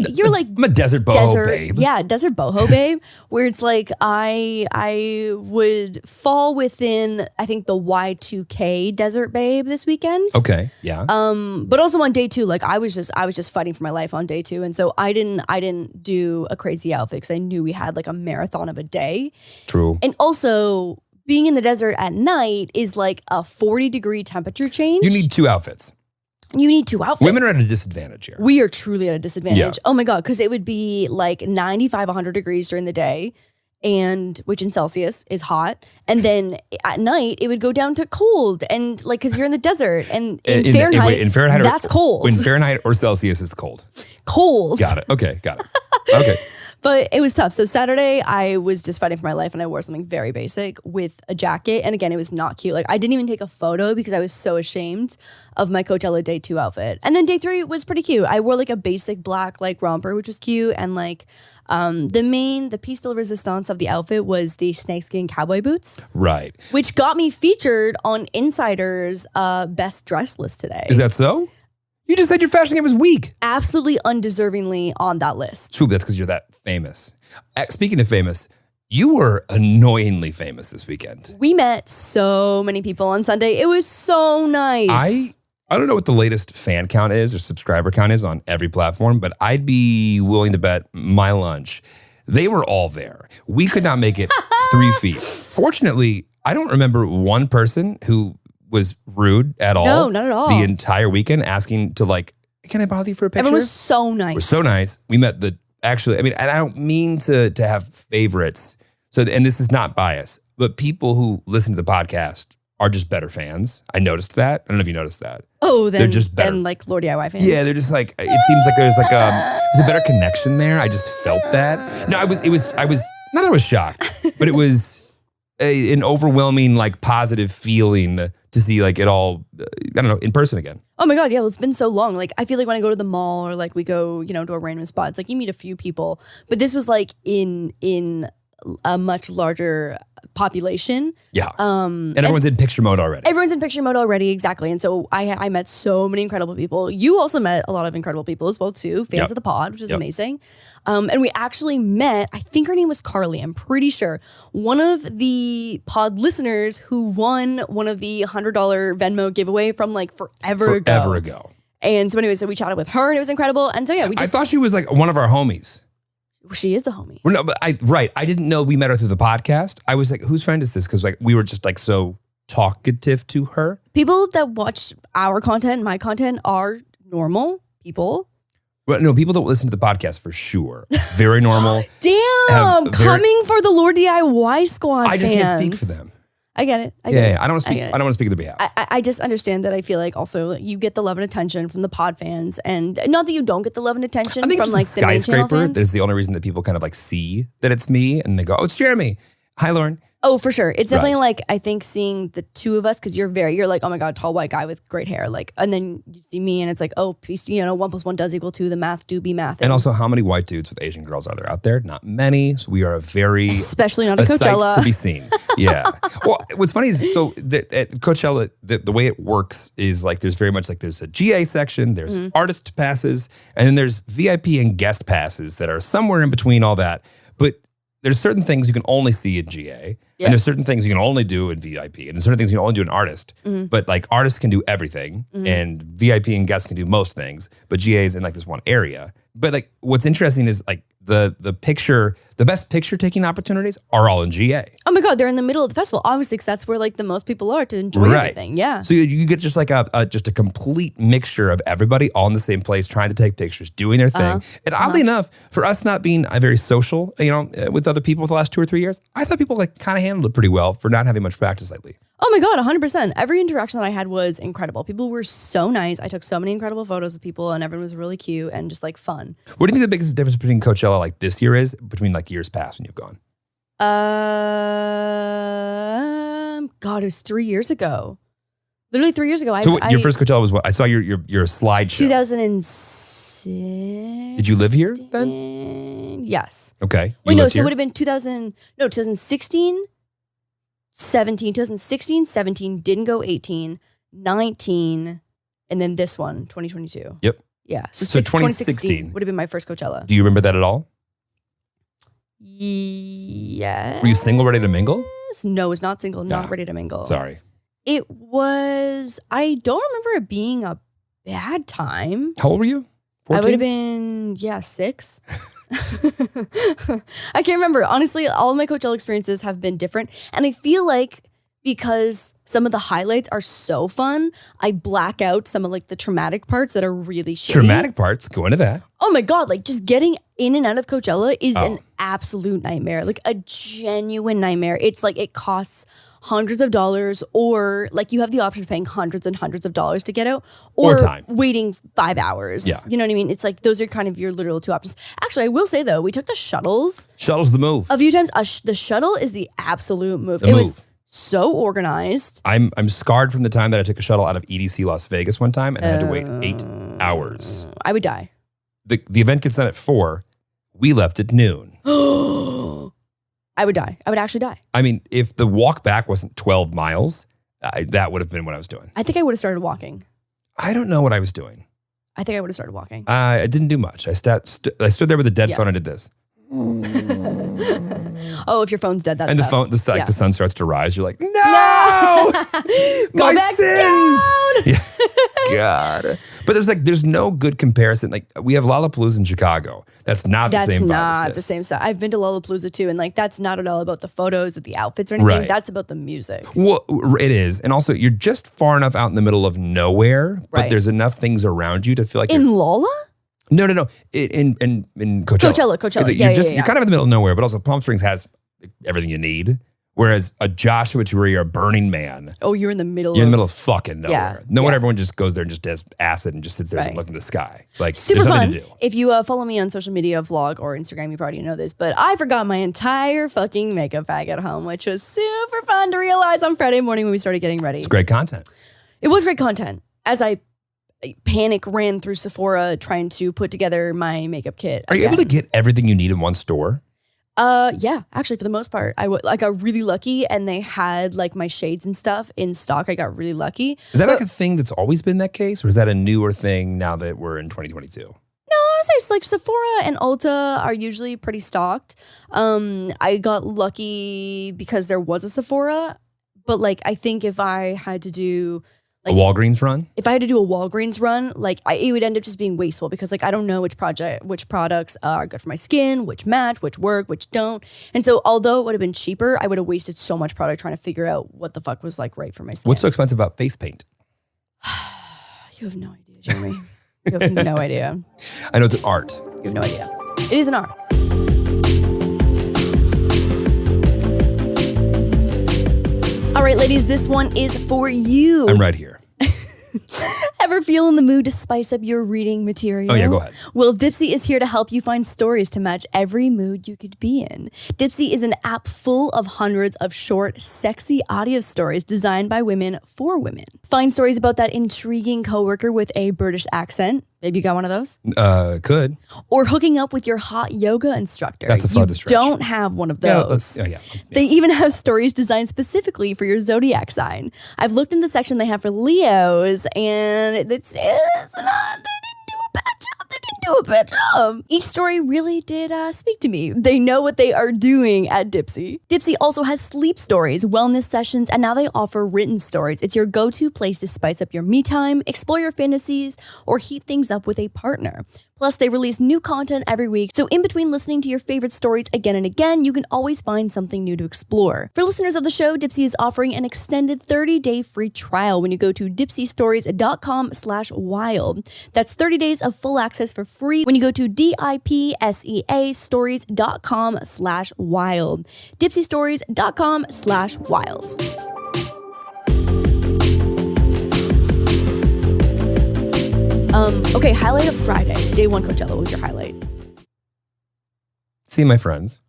[SPEAKER 1] I'm a desert boho babe.
[SPEAKER 2] Yeah, desert boho babe. Where it's like I would fall within I think the Y2K desert babe this weekend.
[SPEAKER 1] Okay. Yeah.
[SPEAKER 2] But also on day 2, like I was just fighting for my life on day 2, and so I didn't do a crazy outfit because I knew we had like a marathon of a day.
[SPEAKER 1] True.
[SPEAKER 2] And also, being in the desert at night is like a 40-degree temperature change.
[SPEAKER 1] You need 2 outfits.
[SPEAKER 2] You need 2 outfits.
[SPEAKER 1] Women are at a disadvantage here.
[SPEAKER 2] We are truly at a disadvantage.
[SPEAKER 1] Yeah.
[SPEAKER 2] Oh my God, because it would be like 95, 100 degrees during the day, and which in Celsius is hot. And then at night, it would go down to cold. And like, because you're in the desert. And in Fahrenheit, that's cold.
[SPEAKER 1] In Fahrenheit or Celsius, it's cold.
[SPEAKER 2] Cold.
[SPEAKER 1] Got it. Okay, got it. Okay.
[SPEAKER 2] But it was tough. So Saturday, I was just fighting for my life and I wore something very basic with a jacket. And again, it was not cute. Like I didn't even take a photo because I was so ashamed of my Coachella day 2 outfit. And then day 3 was pretty cute. I wore like a basic black like romper, which was cute. And like the piece de resistance of the outfit was the snakeskin cowboy boots.
[SPEAKER 1] Right.
[SPEAKER 2] Which got me featured on Insider's best dress list today.
[SPEAKER 1] Is that so? You just said your fashion game was weak.
[SPEAKER 2] Absolutely undeservingly on that list.
[SPEAKER 1] True, that's because you're that famous. Speaking of famous, you were annoyingly famous this weekend.
[SPEAKER 2] We met so many people on Sunday. It was so nice.
[SPEAKER 1] I don't know what the latest fan count is or subscriber count is on every platform, but I'd be willing to bet my lunch. They were all there. We could not make it 3 feet. Fortunately, I don't remember one person who was rude at all.
[SPEAKER 2] No, not at all.
[SPEAKER 1] The entire weekend asking to like, can I bother you for a picture?
[SPEAKER 2] Everyone was so nice.
[SPEAKER 1] It was so nice. We met and I don't mean to have favorites. So, and this is not bias, but people who listen to the podcast are just better fans. I noticed that. I don't know if you noticed that.
[SPEAKER 2] Oh,
[SPEAKER 1] they're just better.
[SPEAKER 2] Than like Lord DIY fans.
[SPEAKER 1] Yeah, they're just like, it seems like there's a better connection there. I just felt that. No, I was not that I was shocked, but it was an overwhelming like positive feeling to see like it all, I don't know, in person again.
[SPEAKER 2] Oh my God, yeah, well, it's been so long. Like I feel like when I go to the mall or like we go, to a random spot, it's like you meet a few people, but this was like in a much larger population.
[SPEAKER 1] Yeah. And everyone's in picture mode already.
[SPEAKER 2] Everyone's in picture mode already, exactly. And so I met so many incredible people. You also met a lot of incredible people as well too, fans of the pod, which is amazing. And we actually met, I think her name was Carly, I'm pretty sure, one of the pod listeners who won one of the $100 Venmo giveaway from like forever ago. And so anyway, so we chatted with her and it was incredible. And so yeah,
[SPEAKER 1] I thought she was like one of our homies.
[SPEAKER 2] She is the homie.
[SPEAKER 1] Well, no, but I didn't know we met her through the podcast. I was like, whose friend is this? Because like we were just like so talkative to her.
[SPEAKER 2] People that watch our content, my content, are normal people.
[SPEAKER 1] Well, no, people don't listen to the podcast for sure. Very normal.
[SPEAKER 2] Damn, coming for the Lord DIY squad.
[SPEAKER 1] I just can't speak for them.
[SPEAKER 2] I get it.
[SPEAKER 1] I don't want to speak. I don't want to speak on their behalf.
[SPEAKER 2] I just understand that I feel like also you get the love and attention from the pod fans, and not that you don't get the love and attention from like the main channel fans.
[SPEAKER 1] That is the only reason that people kind of like see that it's me, and they go, "Oh, it's Jeremy. Hi, Lauren."
[SPEAKER 2] Oh, for sure. It's definitely like, I think seeing the two of us, because you're like, oh my God, tall white guy with great hair. Like, and then you see me and it's like, oh, 1 + 1 does equal 2. The math do be math.
[SPEAKER 1] And also, how many white dudes with Asian girls are there out there? Not many. So we are
[SPEAKER 2] especially not at Coachella.
[SPEAKER 1] Sight to be seen. Yeah. Well, what's funny is, so at Coachella, the way it works is like, there's very much like, there's a GA section, there's artist passes, and then there's VIP and guest passes that are somewhere in between all that. But there's certain things you can only see in GA, and there's certain things you can only do in VIP, and there's certain things you can only do in artist. But like artists can do everything, and VIP and guests can do most things, but GA is in like this one area. But like what's interesting is like the best picture taking opportunities are all in GA.
[SPEAKER 2] Oh my God, they're in the middle of the festival, obviously, because that's where like the most people are to enjoy everything. Yeah.
[SPEAKER 1] So you get just like just a complete mixture of everybody all in the same place, trying to take pictures, doing their thing. And oddly enough, for us not being very social, with other people for the last 2 or 3 years, I thought people like kind of handled it pretty well for not having much practice lately.
[SPEAKER 2] Oh my God, 100%. Every interaction that I had was incredible. People were so nice. I took so many incredible photos of people and everyone was really cute and just like fun.
[SPEAKER 1] What do you think the biggest difference between Coachella like this year is between like years past when you've gone?
[SPEAKER 2] God, it was 3 years ago. Literally 3 years ago.
[SPEAKER 1] So your first Coachella was what? I saw your slideshow.
[SPEAKER 2] 2006.
[SPEAKER 1] Did you live here then?
[SPEAKER 2] Yes.
[SPEAKER 1] Okay.
[SPEAKER 2] Wait, no, so it would have been 2016. 2016, 17, didn't go 18, 19, and then this one, 2022.
[SPEAKER 1] Yep.
[SPEAKER 2] Yeah. So
[SPEAKER 1] 2016
[SPEAKER 2] would have been my first Coachella.
[SPEAKER 1] Do you remember that at all?
[SPEAKER 2] Yeah.
[SPEAKER 1] Were you single, ready to mingle?
[SPEAKER 2] No, it was not single, not ready to mingle.
[SPEAKER 1] Sorry.
[SPEAKER 2] It was, I don't remember it being a bad time.
[SPEAKER 1] How old were you? 14?
[SPEAKER 2] I would have been, 6. I can't remember. Honestly, all of my Coachella experiences have been different. And I feel like because some of the highlights are so fun, I black out some of like the traumatic parts that are really shitty.
[SPEAKER 1] Traumatic parts, go into that.
[SPEAKER 2] Oh my God, like just getting in and out of Coachella is an absolute nightmare. Like a genuine nightmare. It's like it costs hundreds of dollars, or like you have the option of paying hundreds and hundreds of dollars to get out, or
[SPEAKER 1] time.
[SPEAKER 2] waiting 5 hours.
[SPEAKER 1] Yeah.
[SPEAKER 2] You know what I mean? It's like those are kind of your literal two options. Actually, I will say though, we took the shuttles
[SPEAKER 1] Shuttle's the move.
[SPEAKER 2] a few times. The shuttle is the absolute move. It was so organized.
[SPEAKER 1] I'm scarred from the time that I took a shuttle out of EDC Las Vegas one time and I had to wait 8 hours.
[SPEAKER 2] I would die.
[SPEAKER 1] The event gets done at 4. We left at noon.
[SPEAKER 2] I would die. I would actually die.
[SPEAKER 1] I mean, if the walk back wasn't 12 miles, that would have been what I was doing.
[SPEAKER 2] I think I would have started walking.
[SPEAKER 1] I don't know what I was doing.
[SPEAKER 2] I think I would have started walking.
[SPEAKER 1] I didn't do much. I stood there with a dead phone and did this.
[SPEAKER 2] Oh, if your phone's dead, that's
[SPEAKER 1] and the
[SPEAKER 2] tough.
[SPEAKER 1] phone, the sun starts to rise. You're like, no,
[SPEAKER 2] Go
[SPEAKER 1] my
[SPEAKER 2] back
[SPEAKER 1] sins.
[SPEAKER 2] down.
[SPEAKER 1] Yeah. God. But there's no good comparison. Like we have Lollapalooza in Chicago. That's not the same vibe as
[SPEAKER 2] not
[SPEAKER 1] this.
[SPEAKER 2] the same stuff. I've been to Lollapalooza too, and like that's not at all about the photos or the outfits or anything.
[SPEAKER 1] Right.
[SPEAKER 2] That's about the music.
[SPEAKER 1] Well, it is. And also you're just far enough out in the middle of nowhere, but
[SPEAKER 2] Right.
[SPEAKER 1] there's enough things around you to feel like
[SPEAKER 2] In Lolla?
[SPEAKER 1] No. In Coachella.
[SPEAKER 2] Coachella.
[SPEAKER 1] You're
[SPEAKER 2] Yeah.
[SPEAKER 1] You're kind of in the middle of nowhere, but also Palm Springs has everything you need. Whereas a Joshua Tree, you're a Burning Man.
[SPEAKER 2] Oh, you're in the middle.
[SPEAKER 1] You're in the middle of fucking nowhere.
[SPEAKER 2] Yeah,
[SPEAKER 1] No one,
[SPEAKER 2] yeah.
[SPEAKER 1] everyone just goes there and just does acid and just sits there and
[SPEAKER 2] Right.
[SPEAKER 1] looks in the sky. Like
[SPEAKER 2] Super
[SPEAKER 1] there's
[SPEAKER 2] fun.
[SPEAKER 1] nothing to do.
[SPEAKER 2] If you follow me on social media, vlog or Instagram, you probably know this, but I forgot my entire fucking makeup bag at home, which was super fun to realize on Friday morning when we started getting ready.
[SPEAKER 1] It's great content.
[SPEAKER 2] It was great content. As I panic ran through Sephora trying to put together my makeup kit.
[SPEAKER 1] Are you able to get everything you need in one store?
[SPEAKER 2] Yeah, actually for the most part, I got really lucky and they had like my shades and stuff in stock. I got really lucky.
[SPEAKER 1] Is that like a thing that's always been that case? Or is that a newer thing now that we're in 2022?
[SPEAKER 2] No, I would say it's like Sephora and Ulta are usually pretty stocked. I got lucky because there was a Sephora, but like I think if I had to do like
[SPEAKER 1] a Walgreens run?
[SPEAKER 2] if I had to do a Walgreens run, like it would end up just being wasteful because like I don't know which products are good for my skin, which match, which work, which don't. And so although it would have been cheaper, I would have wasted so much product trying to figure out what the fuck was like right for my skin.
[SPEAKER 1] What's so expensive about face paint?
[SPEAKER 2] You have no idea, Jeremy. You have no idea.
[SPEAKER 1] I know it's an art.
[SPEAKER 2] You have no idea. It is an art. All right, ladies, this one is for you.
[SPEAKER 1] I'm right here.
[SPEAKER 2] Ever feel in the mood to spice up your reading material?
[SPEAKER 1] Oh, yeah, go ahead.
[SPEAKER 2] Well, Dipsy is here to help you find stories to match every mood you could be in. Dipsy is an app full of hundreds of short, sexy audio stories designed by women for women. Find stories about that intriguing coworker with a British accent. Maybe you got one of those?
[SPEAKER 1] Could.
[SPEAKER 2] Or hooking up with your hot yoga instructor.
[SPEAKER 1] That's the farthest stretch.
[SPEAKER 2] You don't have one of those.
[SPEAKER 1] Yeah.
[SPEAKER 2] They even have stories designed specifically for your zodiac sign. I've looked in the section they have for Leos, and they didn't do a bad job. Each story really did speak to me. They know what they are doing at Dipsy. Dipsy also has sleep stories, wellness sessions, and now they offer written stories. It's your go-to place to spice up your me time, explore your fantasies, or heat things up with a partner. Plus, they release new content every week, so in between listening to your favorite stories again and again, you can always find something new to explore. For listeners of the show, Dipsea is offering an extended 30-day free trial when you go to dipseastories.com/wild. That's 30 days of full access for free when you go to DIPSEA stories.com/wild. dipseastories.com/wild. Okay, highlight of Friday, day one Coachella. What was your highlight?
[SPEAKER 1] See my friends.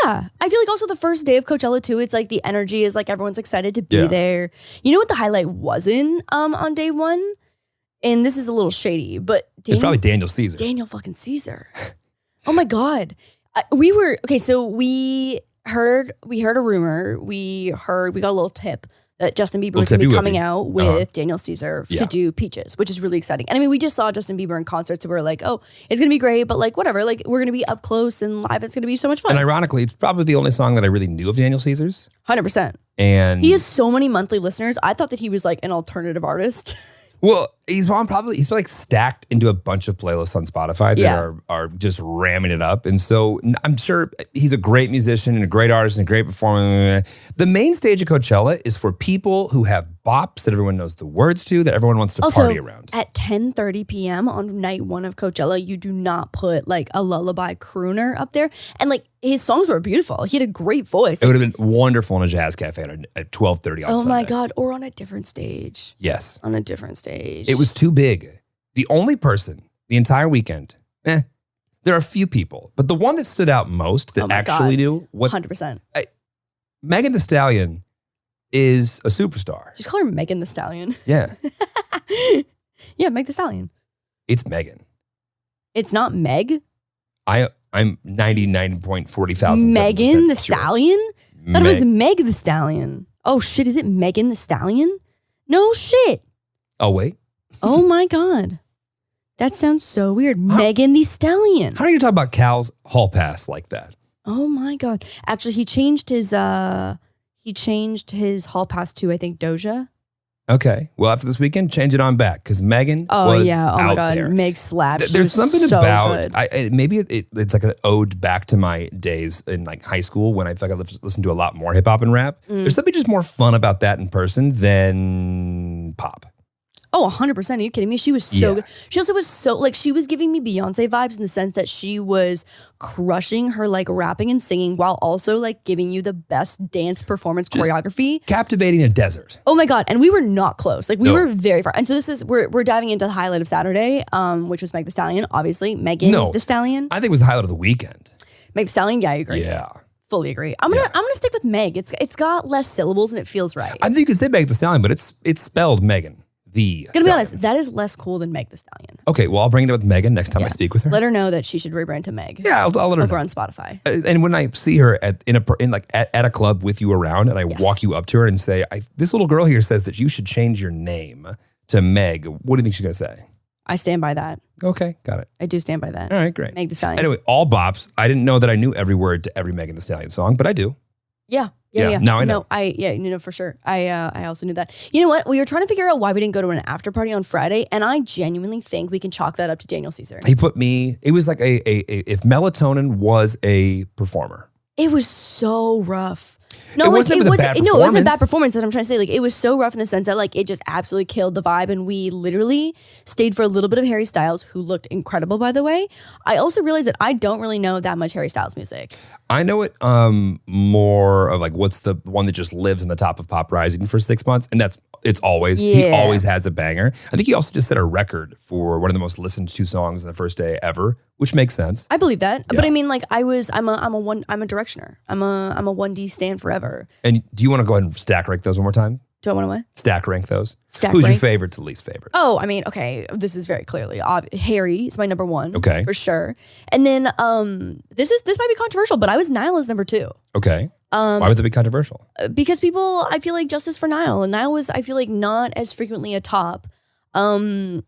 [SPEAKER 2] Yeah, I feel like also the first day of Coachella too. It's like the energy is like everyone's excited to be
[SPEAKER 1] Yeah.
[SPEAKER 2] there. You know what the highlight wasn't on day one, and this is a little shady, but
[SPEAKER 1] It's probably Daniel Caesar.
[SPEAKER 2] Daniel fucking Caesar. Oh my god, So we heard a rumor. We got a little tip that Justin Bieber was going to be coming out with Daniel Caesar to do Peaches, which is really exciting. And I mean, we just saw Justin Bieber in concert, so we're like, oh, it's going to be great, but like whatever, like we're going to be up close and live. It's going to be so much fun.
[SPEAKER 1] And ironically, it's probably the only song that I really knew of Daniel Caesar's.
[SPEAKER 2] 100%.
[SPEAKER 1] And
[SPEAKER 2] He has so many monthly listeners. I thought that he was like an alternative artist.
[SPEAKER 1] well, he's like stacked into a bunch of playlists on Spotify that are just ramming it up. And so I'm sure he's a great musician and a great artist and a great performer. The main stage of Coachella is for people who have bops that everyone knows the words to, that everyone wants to party around.
[SPEAKER 2] At 10:30 p.m. on night one of Coachella, you do not put like a lullaby crooner up there. And like his songs were beautiful. He had a great voice.
[SPEAKER 1] It would have been wonderful in a jazz cafe at 12:30 on
[SPEAKER 2] Oh
[SPEAKER 1] Sunday.
[SPEAKER 2] my God. Or on a different stage.
[SPEAKER 1] Yes.
[SPEAKER 2] On a different stage.
[SPEAKER 1] It was too big. The only person the entire weekend, there are a few people, but the one that stood out most that actually knew what
[SPEAKER 2] 100%.
[SPEAKER 1] Megan Thee Stallion is a superstar.
[SPEAKER 2] Just call her Megan Thee Stallion.
[SPEAKER 1] Yeah.
[SPEAKER 2] Yeah, Meg Thee Stallion.
[SPEAKER 1] It's Megan.
[SPEAKER 2] It's not Meg.
[SPEAKER 1] I'm 99.40,000.
[SPEAKER 2] Megan Thee
[SPEAKER 1] sure.
[SPEAKER 2] Stallion? That was Meg Thee Stallion. Oh shit, is it Megan Thee Stallion? No shit.
[SPEAKER 1] Oh, wait.
[SPEAKER 2] Oh my God. That sounds so weird. Megan Thee Stallion.
[SPEAKER 1] How are you talking about Cal's hall pass like that?
[SPEAKER 2] Oh my God. Actually, he changed his hall pass to, I think, Doja.
[SPEAKER 1] Okay. Well, after this weekend, change it on back because Megan was
[SPEAKER 2] yeah. Oh my
[SPEAKER 1] out
[SPEAKER 2] God.
[SPEAKER 1] there.
[SPEAKER 2] Meg slapped. She
[SPEAKER 1] There's
[SPEAKER 2] was
[SPEAKER 1] something
[SPEAKER 2] so
[SPEAKER 1] about
[SPEAKER 2] good.
[SPEAKER 1] maybe it's like an ode back to my days in like high school when I feel like I listened to a lot more hip hop and rap. There's something just more fun about that in person than pop.
[SPEAKER 2] Oh, 100%. Are you kidding me? She was so
[SPEAKER 1] Yeah.
[SPEAKER 2] good. She also was so, like, she was giving me Beyonce vibes in the sense that she was crushing her, like, rapping and singing while also, like, giving you the best dance performance choreography.
[SPEAKER 1] Captivating a desert.
[SPEAKER 2] Oh my God. And we were not close. Like, we
[SPEAKER 1] No.
[SPEAKER 2] were very far. And so we're diving into the highlight of Saturday, which was Meg Thee Stallion, obviously. Megan Thee Stallion.
[SPEAKER 1] I think it was the highlight of the weekend.
[SPEAKER 2] Meg Thee Stallion, yeah, I agree.
[SPEAKER 1] Yeah.
[SPEAKER 2] Fully agree. I'm gonna stick with Meg. It's got less syllables and it feels right.
[SPEAKER 1] I think you could say Meg Thee Stallion, but it's spelled Megan.
[SPEAKER 2] Gonna be honest, that is less cool than Meg Thee Stallion.
[SPEAKER 1] Okay, well, I'll bring it up with Megan next time I speak with her.
[SPEAKER 2] Let her know that she should rebrand to Meg.
[SPEAKER 1] Yeah, I'll let her
[SPEAKER 2] over
[SPEAKER 1] know.
[SPEAKER 2] on Spotify.
[SPEAKER 1] And when I see her at a club with you around, and I walk you up to her and say, "This little girl here says that you should change your name to Meg," what do you think she's gonna say?
[SPEAKER 2] I stand by that.
[SPEAKER 1] Okay, got it.
[SPEAKER 2] I do stand by that.
[SPEAKER 1] All right, great.
[SPEAKER 2] Meg Thee Stallion.
[SPEAKER 1] Anyway, all bops. I didn't know that I knew every word to every Megan Thee Stallion song, but I do.
[SPEAKER 2] Yeah.
[SPEAKER 1] Now I know.
[SPEAKER 2] No, for sure. I also knew that. You know what? We were trying to figure out why we didn't go to an after party on Friday, and I genuinely think we can chalk that up to Daniel Caesar.
[SPEAKER 1] He put me. It was like if melatonin was a performer.
[SPEAKER 2] It was so rough. No,
[SPEAKER 1] It
[SPEAKER 2] like
[SPEAKER 1] wasn't-
[SPEAKER 2] it
[SPEAKER 1] it was a
[SPEAKER 2] wasn't.
[SPEAKER 1] bad
[SPEAKER 2] No, it wasn't a bad
[SPEAKER 1] performance.
[SPEAKER 2] performance. That I'm trying to say. Like it was so rough in the sense that like it just absolutely killed the vibe, and we literally stayed for a little bit of Harry Styles, who looked incredible, by the way. I also realized that I don't really know that much Harry Styles music.
[SPEAKER 1] I know it more of like what's the one that just lives in the top of Pop Rising for 6 months, and it's always he
[SPEAKER 2] Yeah.
[SPEAKER 1] always has a banger. I think he also just set a record for one of the most listened to songs on the first day ever, which makes sense.
[SPEAKER 2] I believe that, but
[SPEAKER 1] Yeah.
[SPEAKER 2] I mean, like I'm a directioner. I'm a 1D stand forever.
[SPEAKER 1] And do you want to go ahead and stack rank those one more time?
[SPEAKER 2] Do I want to what?
[SPEAKER 1] Stack rank those.
[SPEAKER 2] Stack
[SPEAKER 1] Who's your
[SPEAKER 2] rank?
[SPEAKER 1] favorite to least favorite?
[SPEAKER 2] Oh, I mean, okay, this is very clearly Harry is my number one.
[SPEAKER 1] Okay.
[SPEAKER 2] For sure. And then this might be controversial, but I was Nyla's number two.
[SPEAKER 1] Okay. Why would that be controversial?
[SPEAKER 2] Because people, I feel like justice for Niall. And Niall was, I feel like, not as frequently a top. Zayn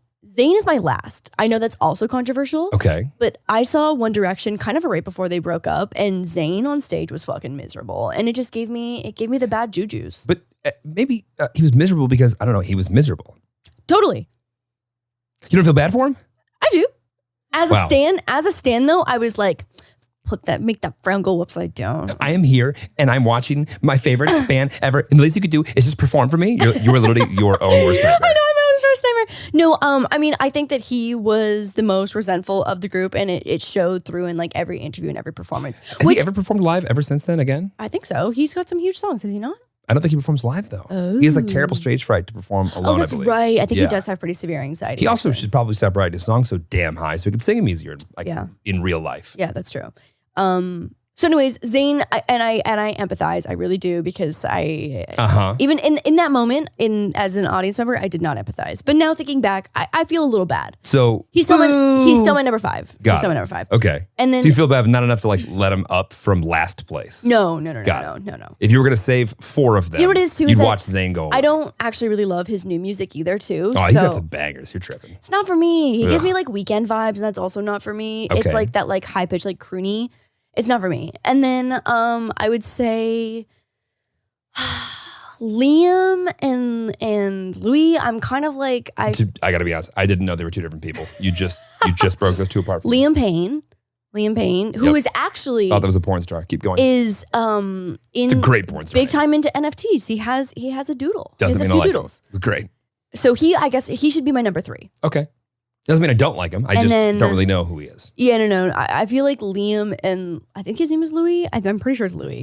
[SPEAKER 2] is my last. I know that's also controversial.
[SPEAKER 1] Okay.
[SPEAKER 2] But I saw One Direction kind of right before they broke up, and Zayn on stage was fucking miserable. And it just gave me the bad jujus.
[SPEAKER 1] But maybe he was miserable because, I don't know, he was miserable.
[SPEAKER 2] Totally.
[SPEAKER 1] You don't feel bad for him?
[SPEAKER 2] I do. As a stan though, I was like, make that frown go upside down.
[SPEAKER 1] I am here and I'm watching my favorite band ever. And the least you could do is just perform for me. You were literally your own worst nightmare.
[SPEAKER 2] I know, I'm my own worst nightmare. No, I mean, I think that he was the most resentful of the group, and it showed through in like every interview and every performance.
[SPEAKER 1] Has he ever performed live ever since then again?
[SPEAKER 2] I think so. He's got some huge songs, has he not?
[SPEAKER 1] I don't think he performs live though. Oh. He has like terrible stage fright to perform alone.
[SPEAKER 2] Oh, that's
[SPEAKER 1] I believe.
[SPEAKER 2] right. I think he does have pretty severe anxiety.
[SPEAKER 1] He also should probably stop writing his songs so damn high so he could sing them easier, like in real life.
[SPEAKER 2] Yeah, that's true. So anyways, Zayn, I empathize. I really do, because I even in that moment, as an audience member, I did not empathize. But now thinking back, I feel a little bad.
[SPEAKER 1] So
[SPEAKER 2] he's still my number 5. He's still my number 5.
[SPEAKER 1] Okay.
[SPEAKER 2] And then
[SPEAKER 1] do you feel bad, but not enough to like let him up from last place?
[SPEAKER 2] No.
[SPEAKER 1] If you were gonna save 4 of them,
[SPEAKER 2] you know what it is too?
[SPEAKER 1] You'd watch Zayn go.
[SPEAKER 2] I don't actually really love his new music either, too.
[SPEAKER 1] Oh, he's got some bangers. You're tripping.
[SPEAKER 2] It's not for me. He gives me like Weekend vibes, and that's also not for me.
[SPEAKER 1] Okay.
[SPEAKER 2] It's like that like high pitched like croony. It's not for me. And then I would say Liam and Louis, I'm kind of like I
[SPEAKER 1] gotta be honest, I didn't know they were 2 different people. You just broke those 2 apart from
[SPEAKER 2] Liam Payne, who is actually
[SPEAKER 1] thought that was a porn star. Keep going.
[SPEAKER 2] Is it's
[SPEAKER 1] a great porn star.
[SPEAKER 2] Big time into NFTs. He has a doodle.
[SPEAKER 1] Doesn't mean
[SPEAKER 2] a few
[SPEAKER 1] I like
[SPEAKER 2] doodles.
[SPEAKER 1] Him. Great.
[SPEAKER 2] So I guess he should be my number 3.
[SPEAKER 1] Okay. Doesn't mean I don't like him. I just don't really know who he is.
[SPEAKER 2] Yeah, no. I feel like Liam, and I think his name is Louis. I'm pretty sure it's Louis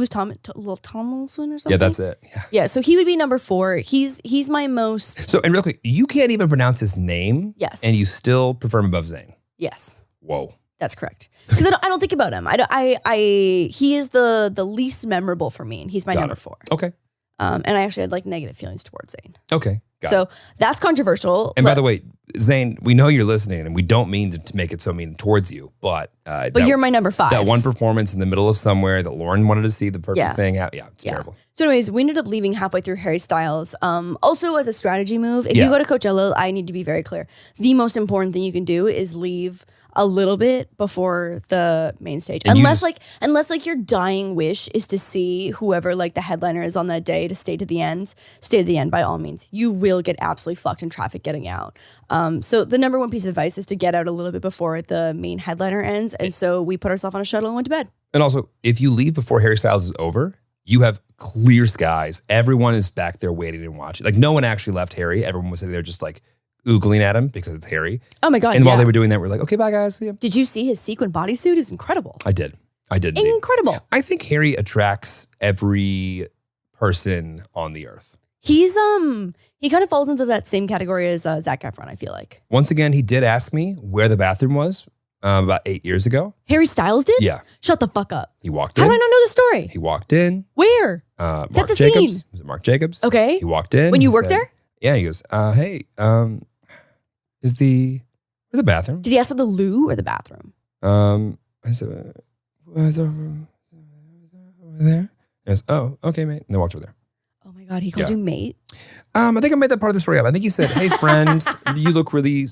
[SPEAKER 2] Tomlinson or something.
[SPEAKER 1] Yeah, that's it.
[SPEAKER 2] Yeah. So he would be number 4. He's my most.
[SPEAKER 1] So, and real quick, you can't even pronounce his name.
[SPEAKER 2] Yes.
[SPEAKER 1] And you still prefer him above Zayn.
[SPEAKER 2] Yes.
[SPEAKER 1] Whoa.
[SPEAKER 2] That's correct. Because I don't think about him. He is the least memorable for me, and he's my number 4.
[SPEAKER 1] Okay.
[SPEAKER 2] And I actually had like negative feelings towards Zayn.
[SPEAKER 1] Okay.
[SPEAKER 2] So that's controversial.
[SPEAKER 1] And by the way, Zayn, we know you're listening, and we don't mean to make it so mean towards you, but
[SPEAKER 2] you're my number 5.
[SPEAKER 1] That one performance in the middle of somewhere that Lauren wanted to see the perfect thing. Yeah, it's terrible.
[SPEAKER 2] So anyways, we ended up leaving halfway through Harry Styles. Also as a strategy move, if you go to Coachella, I need to be very clear. The most important thing you can do is leave a little bit before the main stage. And unless your dying wish is to see whoever like the headliner is on that day to stay to the end by all means. You will get absolutely fucked in traffic getting out. So the number 1 piece of advice is to get out a little bit before the main headliner ends. And so we put ourselves on a shuttle and went to bed.
[SPEAKER 1] And also, if you leave before Harry Styles is over, you have clear skies. Everyone is back there waiting and watching. Like no one actually left Harry. Everyone was sitting there just like oogling at him because it's Harry.
[SPEAKER 2] Oh my God.
[SPEAKER 1] And while they were doing that, we're like, okay, bye guys. See ya.
[SPEAKER 2] Did you see his sequin bodysuit? It was incredible.
[SPEAKER 1] I did. Indeed.
[SPEAKER 2] Incredible.
[SPEAKER 1] I think Harry attracts every person on the earth.
[SPEAKER 2] He's he kind of falls into that same category as Zac Efron, I feel like.
[SPEAKER 1] Once again, he did ask me where the bathroom was about 8 years ago.
[SPEAKER 2] Harry Styles did?
[SPEAKER 1] Yeah.
[SPEAKER 2] Shut the fuck up.
[SPEAKER 1] He walked in.
[SPEAKER 2] How do I not know the story?
[SPEAKER 1] He walked in.
[SPEAKER 2] Where?
[SPEAKER 1] Mark Jacobs. Was it Mark Jacobs?
[SPEAKER 2] Okay.
[SPEAKER 1] He walked in.
[SPEAKER 2] When you worked there?
[SPEAKER 1] Yeah. He goes, hey, where's the bathroom?
[SPEAKER 2] Did he ask for the loo or the bathroom?
[SPEAKER 1] I said, was over there? He goes, oh, okay, mate. And then walked over there.
[SPEAKER 2] Oh my God, he called you mate?
[SPEAKER 1] I think I made that part of the story up. I think he said, hey, friend, you look really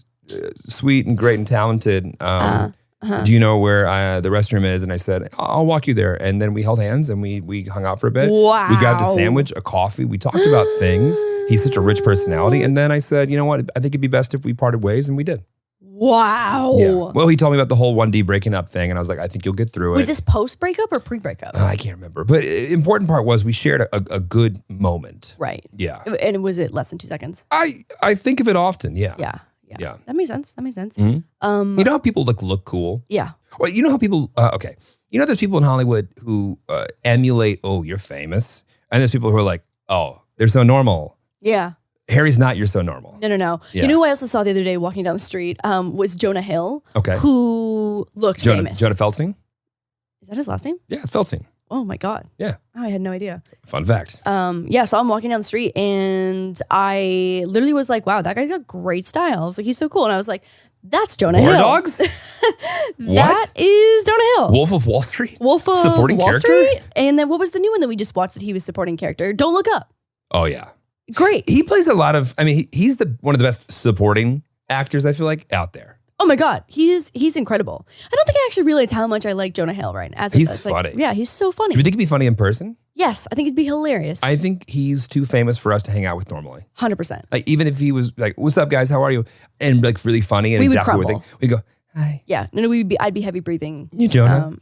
[SPEAKER 1] sweet and great and talented. Do you know where the restroom is? And I said, I'll walk you there. And then we held hands and we hung out for a bit.
[SPEAKER 2] Wow.
[SPEAKER 1] We grabbed a sandwich, a coffee. We talked about things. He's such a rich personality. And then I said, you know what? I think it'd be best if we parted ways. And we did.
[SPEAKER 2] Wow.
[SPEAKER 1] Yeah. Well, he told me about the whole 1D breaking up thing. And I was like, I think you'll get through it.
[SPEAKER 2] Was this post-breakup or pre-breakup?
[SPEAKER 1] I can't remember. But important part was we shared a good moment.
[SPEAKER 2] Right.
[SPEAKER 1] Yeah.
[SPEAKER 2] And was it less than 2 seconds?
[SPEAKER 1] I think of it often. Yeah.
[SPEAKER 2] Yeah. That makes sense.
[SPEAKER 1] Mm-hmm. You know how people look cool?
[SPEAKER 2] Yeah.
[SPEAKER 1] Well, you know how people, okay. You know, there's people in Hollywood who emulate, oh, you're famous. And there's people who are like, oh, they're so normal.
[SPEAKER 2] Yeah.
[SPEAKER 1] Harry's not, you're so normal.
[SPEAKER 2] No.
[SPEAKER 1] Yeah.
[SPEAKER 2] You know who I also saw the other day walking down the street was Jonah Hill.
[SPEAKER 1] Okay.
[SPEAKER 2] Who looked famous.
[SPEAKER 1] Jonah Feldstein?
[SPEAKER 2] Is that his last name?
[SPEAKER 1] Yeah, it's Feldstein.
[SPEAKER 2] Oh my God.
[SPEAKER 1] Yeah.
[SPEAKER 2] Oh, I had no idea.
[SPEAKER 1] Fun fact.
[SPEAKER 2] Yeah, so I'm walking down the street and I literally was like, wow, that guy's got great style. I was like, he's so cool. And I was like, that's Jonah
[SPEAKER 1] War
[SPEAKER 2] Hill.
[SPEAKER 1] Dogs?
[SPEAKER 2] That is Jonah Hill.
[SPEAKER 1] Wolf of Wall Street?
[SPEAKER 2] Wolf of
[SPEAKER 1] supporting
[SPEAKER 2] Wall
[SPEAKER 1] character?
[SPEAKER 2] Street. And then what was the new one that we just watched that he was supporting character? Don't Look Up.
[SPEAKER 1] Oh, yeah.
[SPEAKER 2] Great.
[SPEAKER 1] He plays a lot of, I mean, he's one of the best supporting actors, I feel like, out there.
[SPEAKER 2] Oh my God, he's incredible. I don't think I actually realized how much I like Jonah Hill right now.
[SPEAKER 1] He's funny.
[SPEAKER 2] Yeah, he's so funny.
[SPEAKER 1] Do you think he'd be funny in person?
[SPEAKER 2] Yes, I think it'd be hilarious.
[SPEAKER 1] I think he's too famous for us to hang out with normally.
[SPEAKER 2] 100%.
[SPEAKER 1] Like even if he was like, "What's up, guys? How are you?" and like really funny and
[SPEAKER 2] We would
[SPEAKER 1] exactly what
[SPEAKER 2] crumble.
[SPEAKER 1] we go, "Hi,
[SPEAKER 2] Yeah, no, I'd be heavy breathing.
[SPEAKER 1] you Jonah."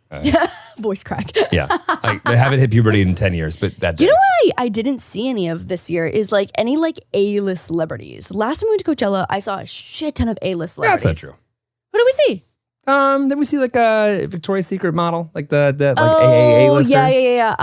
[SPEAKER 2] Voice crack.
[SPEAKER 1] Yeah, like they haven't hit puberty in 10 years, but that.
[SPEAKER 2] You know what I didn't see any of this year is like any like A-list celebrities. Last time we went to Coachella, I saw a shit ton of A-list celebrities.
[SPEAKER 1] That's not true.
[SPEAKER 2] What did we see?
[SPEAKER 1] Then we see like a Victoria's Secret model, like the like
[SPEAKER 2] Oh,
[SPEAKER 1] AAA lister.
[SPEAKER 2] yeah.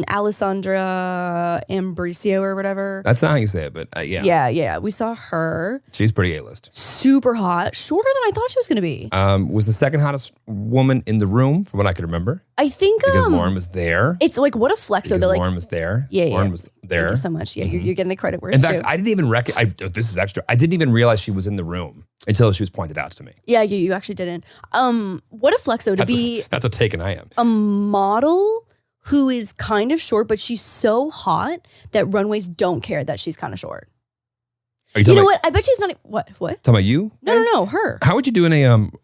[SPEAKER 2] Alessandra Ambrosio or whatever.
[SPEAKER 1] That's not how you say it, but yeah.
[SPEAKER 2] Yeah. We saw her.
[SPEAKER 1] She's pretty A-list.
[SPEAKER 2] Super hot. Shorter than I thought she was going to be.
[SPEAKER 1] Was the second hottest woman in the room, from what I could remember,
[SPEAKER 2] I think
[SPEAKER 1] because Lauren was there.
[SPEAKER 2] it's like, what a flex though.
[SPEAKER 1] Because
[SPEAKER 2] They're like,
[SPEAKER 1] Lauren was there.
[SPEAKER 2] Yeah.
[SPEAKER 1] Lauren was there.
[SPEAKER 2] thank you so much. Yeah, you're getting the credit where
[SPEAKER 1] In
[SPEAKER 2] it's
[SPEAKER 1] fact,
[SPEAKER 2] due.
[SPEAKER 1] I didn't even this is extra. I didn't even realize she was in the room until she was pointed out to me.
[SPEAKER 2] Yeah, you actually didn't. What a flex though to be
[SPEAKER 1] That's how taken I am.
[SPEAKER 2] a model who is kind of short, but she's so hot that runways don't care that she's kind of short.
[SPEAKER 1] Are
[SPEAKER 2] You
[SPEAKER 1] talking
[SPEAKER 2] know
[SPEAKER 1] about,
[SPEAKER 2] what? I bet she's not. What?
[SPEAKER 1] Talking about you?
[SPEAKER 2] No, her.
[SPEAKER 1] How would you do in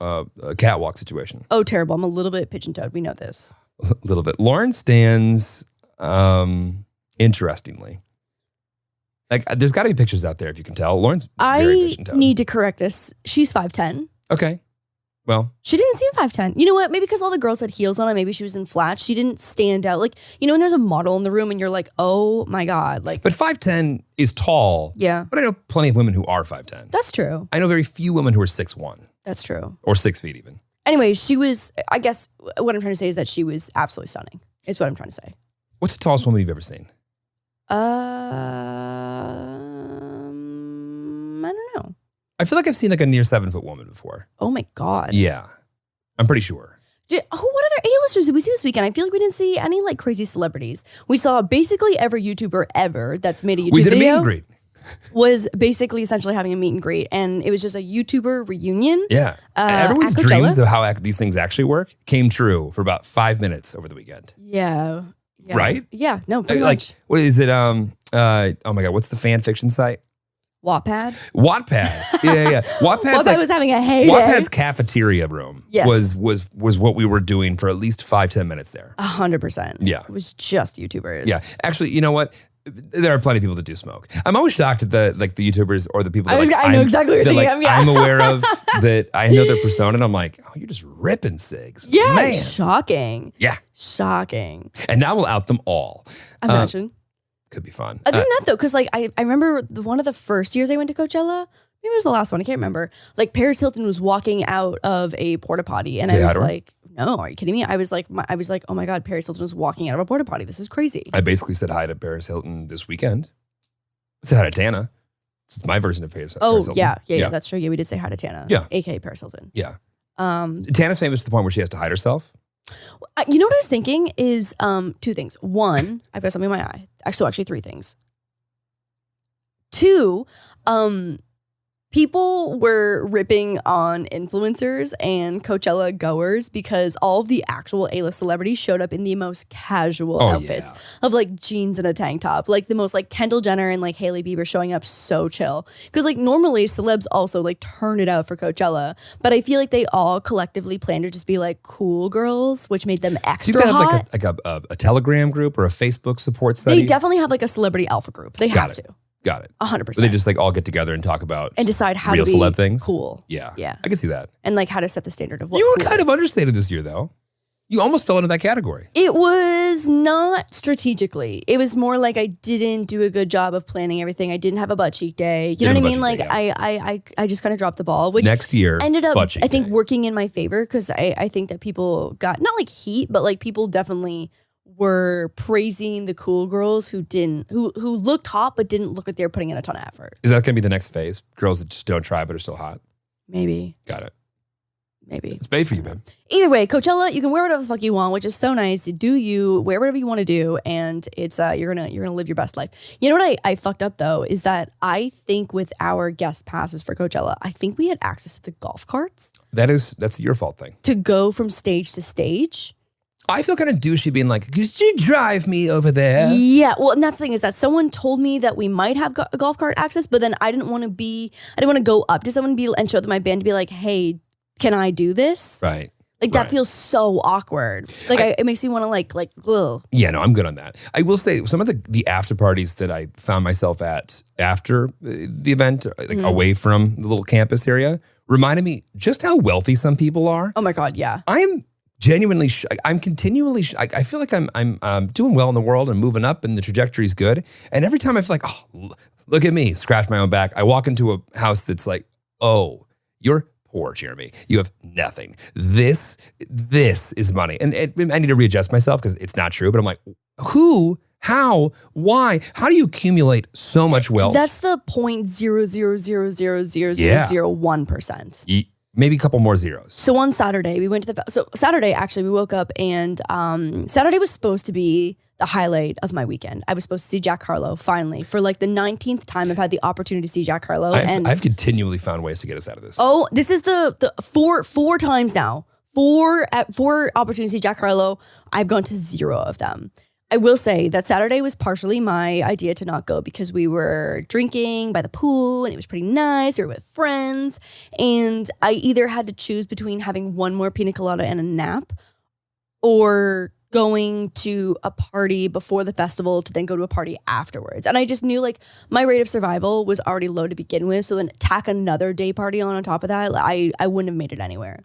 [SPEAKER 1] a catwalk situation?
[SPEAKER 2] Oh, terrible. I'm a little bit pigeon-toed. We know this.
[SPEAKER 1] A little bit. Lauren stands interestingly. Like, there's got to be pictures out there if you can tell. Lauren's very
[SPEAKER 2] I
[SPEAKER 1] pigeon-toed.
[SPEAKER 2] need to correct this. She's 5'10".
[SPEAKER 1] Okay. Well,
[SPEAKER 2] She didn't seem 5'10". You know what? Maybe because all the girls had heels on and maybe she was in flats. She didn't stand out. Like, you know when there's a model in the room and you're like, oh my God. Like,
[SPEAKER 1] but 5'10" is tall.
[SPEAKER 2] yeah,
[SPEAKER 1] But I know plenty of women who are 5'10".
[SPEAKER 2] that's true.
[SPEAKER 1] I know very few women who are 6'1"
[SPEAKER 2] That's true.
[SPEAKER 1] or 6 feet even.
[SPEAKER 2] Anyway, she was, I guess what I'm trying to say is that she was absolutely stunning, is what I'm trying to say.
[SPEAKER 1] What's the tallest woman you've ever seen?
[SPEAKER 2] I don't know.
[SPEAKER 1] I feel like I've seen like a near 7-foot woman before.
[SPEAKER 2] Oh my God.
[SPEAKER 1] Yeah. I'm pretty sure.
[SPEAKER 2] What other A-listers did we see this weekend? I feel like we didn't see any like crazy celebrities. We saw basically every YouTuber ever that's made a YouTube
[SPEAKER 1] We did a meet
[SPEAKER 2] video
[SPEAKER 1] and greet.
[SPEAKER 2] was basically essentially having a meet and greet, and it was just a YouTuber reunion.
[SPEAKER 1] Yeah. Everyone's
[SPEAKER 2] at Coachella?
[SPEAKER 1] dreams of how these things actually work came true for about 5 minutes over the weekend.
[SPEAKER 2] Yeah.
[SPEAKER 1] Right?
[SPEAKER 2] Yeah. No, pretty
[SPEAKER 1] Like,
[SPEAKER 2] much.
[SPEAKER 1] what is it? Oh my God, what's the fan fiction site?
[SPEAKER 2] Wattpad.
[SPEAKER 1] Wattpad. Yeah. Wattpad's
[SPEAKER 2] Wattpad was having a heyday.
[SPEAKER 1] Wattpad's cafeteria room
[SPEAKER 2] Yes.
[SPEAKER 1] was what we were doing for at least 5-10 minutes there.
[SPEAKER 2] 100%.
[SPEAKER 1] Yeah.
[SPEAKER 2] It was just YouTubers.
[SPEAKER 1] Yeah. Actually, you know what? There are plenty of people that do smoke. I'm always shocked at the YouTubers or the people that
[SPEAKER 2] I know exactly what you're
[SPEAKER 1] that,
[SPEAKER 2] thinking of, yeah.
[SPEAKER 1] I'm aware of, that I know their persona, and I'm like, oh, you're just ripping cigs.
[SPEAKER 2] Yeah.
[SPEAKER 1] Man.
[SPEAKER 2] Shocking.
[SPEAKER 1] Yeah.
[SPEAKER 2] Shocking.
[SPEAKER 1] And now we'll out them all.
[SPEAKER 2] Imagine.
[SPEAKER 1] Could be fun.
[SPEAKER 2] Other than that, though, because like I remember one of the first years I went to Coachella, maybe it was the last one, I can't remember. Like Paris Hilton was walking out of a porta potty, and
[SPEAKER 1] Say
[SPEAKER 2] I
[SPEAKER 1] hi
[SPEAKER 2] was
[SPEAKER 1] to her?
[SPEAKER 2] like, "No, are you kidding me?" I was like, "Oh my God, Paris Hilton was walking out of a porta potty. This is crazy."
[SPEAKER 1] I basically said hi to Paris Hilton this weekend. I said hi to Tana. This is my version of Paris Hilton.
[SPEAKER 2] Yeah, that's true. Yeah, we did say hi to Tana.
[SPEAKER 1] Yeah.
[SPEAKER 2] aka Paris Hilton.
[SPEAKER 1] Yeah.
[SPEAKER 2] Um,
[SPEAKER 1] Tana's famous to the point where she has to hide herself.
[SPEAKER 2] you know what I was thinking is two things. One, I've got something in my eye. Actually, three things. Two, people were ripping on influencers and Coachella goers because all of the actual A-list celebrities showed up in the most casual outfits of like jeans and a tank top. Like the most like Kendall Jenner and like Hailey Bieber showing up so chill. Because like normally celebs also like turn it out for Coachella. But I feel like they all collectively plan to just be like cool girls, which made them
[SPEAKER 1] Do you
[SPEAKER 2] extra
[SPEAKER 1] have
[SPEAKER 2] hot.
[SPEAKER 1] like a Telegram group or a Facebook support study?
[SPEAKER 2] They definitely have like a celebrity alpha group. They have to.
[SPEAKER 1] Got it.
[SPEAKER 2] 100%.
[SPEAKER 1] They just like all get together and talk about
[SPEAKER 2] and decide how
[SPEAKER 1] real
[SPEAKER 2] to be
[SPEAKER 1] celeb things.
[SPEAKER 2] cool.
[SPEAKER 1] Yeah.
[SPEAKER 2] Yeah.
[SPEAKER 1] I can see that.
[SPEAKER 2] And like how to set the standard of what
[SPEAKER 1] You were
[SPEAKER 2] cool
[SPEAKER 1] kind of
[SPEAKER 2] is.
[SPEAKER 1] understated this year though. You almost fell into that category.
[SPEAKER 2] It was not strategically. It was more like I didn't do a good job of planning everything. I didn't have a butt cheek day. You know what I mean? Like I just kind of dropped the ball, which
[SPEAKER 1] Next year
[SPEAKER 2] ended up
[SPEAKER 1] butt cheek
[SPEAKER 2] I think
[SPEAKER 1] day.
[SPEAKER 2] working in my favor because I think that people got not like heat, but like people definitely were praising the cool girls who looked hot but didn't look like they were putting in a ton of effort.
[SPEAKER 1] Is that going to be the next phase? Girls that just don't try but are still hot.
[SPEAKER 2] Maybe.
[SPEAKER 1] Got it.
[SPEAKER 2] Maybe.
[SPEAKER 1] It's paid for you, man.
[SPEAKER 2] Either way, Coachella, you can wear whatever the fuck you want, which is so nice. Do you wear whatever you want to do, and it's you're gonna live your best life. You know what I fucked up though is that I think with our guest passes for Coachella, I think we had access to the golf carts
[SPEAKER 1] That's your fault thing.
[SPEAKER 2] to go from stage to stage.
[SPEAKER 1] I feel kind of douchey being like, could you drive me over there?
[SPEAKER 2] Yeah, well, and that's the thing is that someone told me that we might have golf cart access, but then I didn't want to go up to someone and show them my band to be like, hey, can I do this?
[SPEAKER 1] Right.
[SPEAKER 2] Like that
[SPEAKER 1] Right.
[SPEAKER 2] feels so awkward. Like it makes me want to like, ugh.
[SPEAKER 1] Yeah, no, I'm good on that. I will say some of the after parties that I found myself at after the event, like away from the little campus area, reminded me just how wealthy some people are.
[SPEAKER 2] Oh my God, yeah.
[SPEAKER 1] I am genuinely, I'm continually, I feel like I'm doing well in the world and moving up and the trajectory is good. And every time I feel like, oh, look at me, scratch my own back. I walk into a house that's like, oh, you're poor, Jeremy. You have nothing. This is money. And I need to readjust myself because it's not true. But I'm like, who, how, why? How do you accumulate so much wealth?
[SPEAKER 2] That's the 0.000000001%.
[SPEAKER 1] Maybe a couple more zeros.
[SPEAKER 2] So on Saturday, we went to Saturday, actually, we woke up and Saturday was supposed to be the highlight of my weekend. I was supposed to see Jack Harlow finally. For like the 19th time, I've had the opportunity to see Jack Harlow.
[SPEAKER 1] I've continually found ways to get us out of this.
[SPEAKER 2] Oh, this is the four times now. Four opportunities to see Jack Harlow. I've gone to 0 of them. I will say that Saturday was partially my idea to not go because we were drinking by the pool and it was pretty nice. We were with friends. And I either had to choose between having one more pina colada and a nap or going to a party before the festival to then go to a party afterwards. And I just knew like my rate of survival was already low to begin with. So then tack another day party on top of that, I wouldn't have made it anywhere.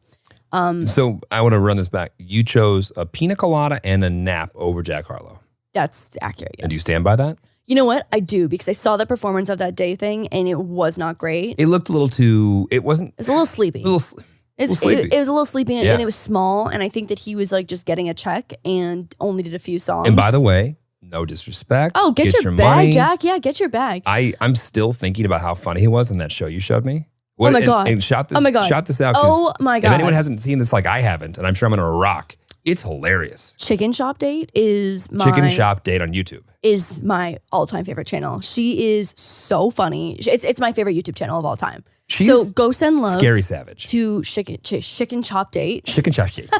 [SPEAKER 1] So I want to run this back. You chose a pina colada and a nap over Jack Harlow.
[SPEAKER 2] That's accurate, yes.
[SPEAKER 1] And do you stand by that?
[SPEAKER 2] You know what? I do, because I saw the performance of that day thing and it was not great.
[SPEAKER 1] It looked a little too, it wasn't.
[SPEAKER 2] It's a little sleepy.
[SPEAKER 1] It was
[SPEAKER 2] It was a little sleepy
[SPEAKER 1] Yeah.
[SPEAKER 2] and it was small. And I think that he was like just getting a check and only did a few songs.
[SPEAKER 1] And by the way, no disrespect.
[SPEAKER 2] Oh, get your bag,
[SPEAKER 1] money.
[SPEAKER 2] Jack. Yeah, get your bag.
[SPEAKER 1] I'm still thinking about how funny he was in that show you showed me.
[SPEAKER 2] Oh my God.
[SPEAKER 1] And shot this,
[SPEAKER 2] Oh my God.
[SPEAKER 1] shot this out. 'Cause
[SPEAKER 2] Oh my
[SPEAKER 1] If
[SPEAKER 2] God.
[SPEAKER 1] anyone hasn't seen this like I haven't, and I'm sure I'm going to rock, it's hilarious.
[SPEAKER 2] Chicken Shop Date is
[SPEAKER 1] Chicken Shop Date on YouTube.
[SPEAKER 2] is my all-time favorite channel. She is so funny. It's my favorite YouTube channel of all time.
[SPEAKER 1] She's
[SPEAKER 2] so go send love
[SPEAKER 1] Scary Savage.
[SPEAKER 2] to Chicken Shop Date
[SPEAKER 1] Chicken Shop Date.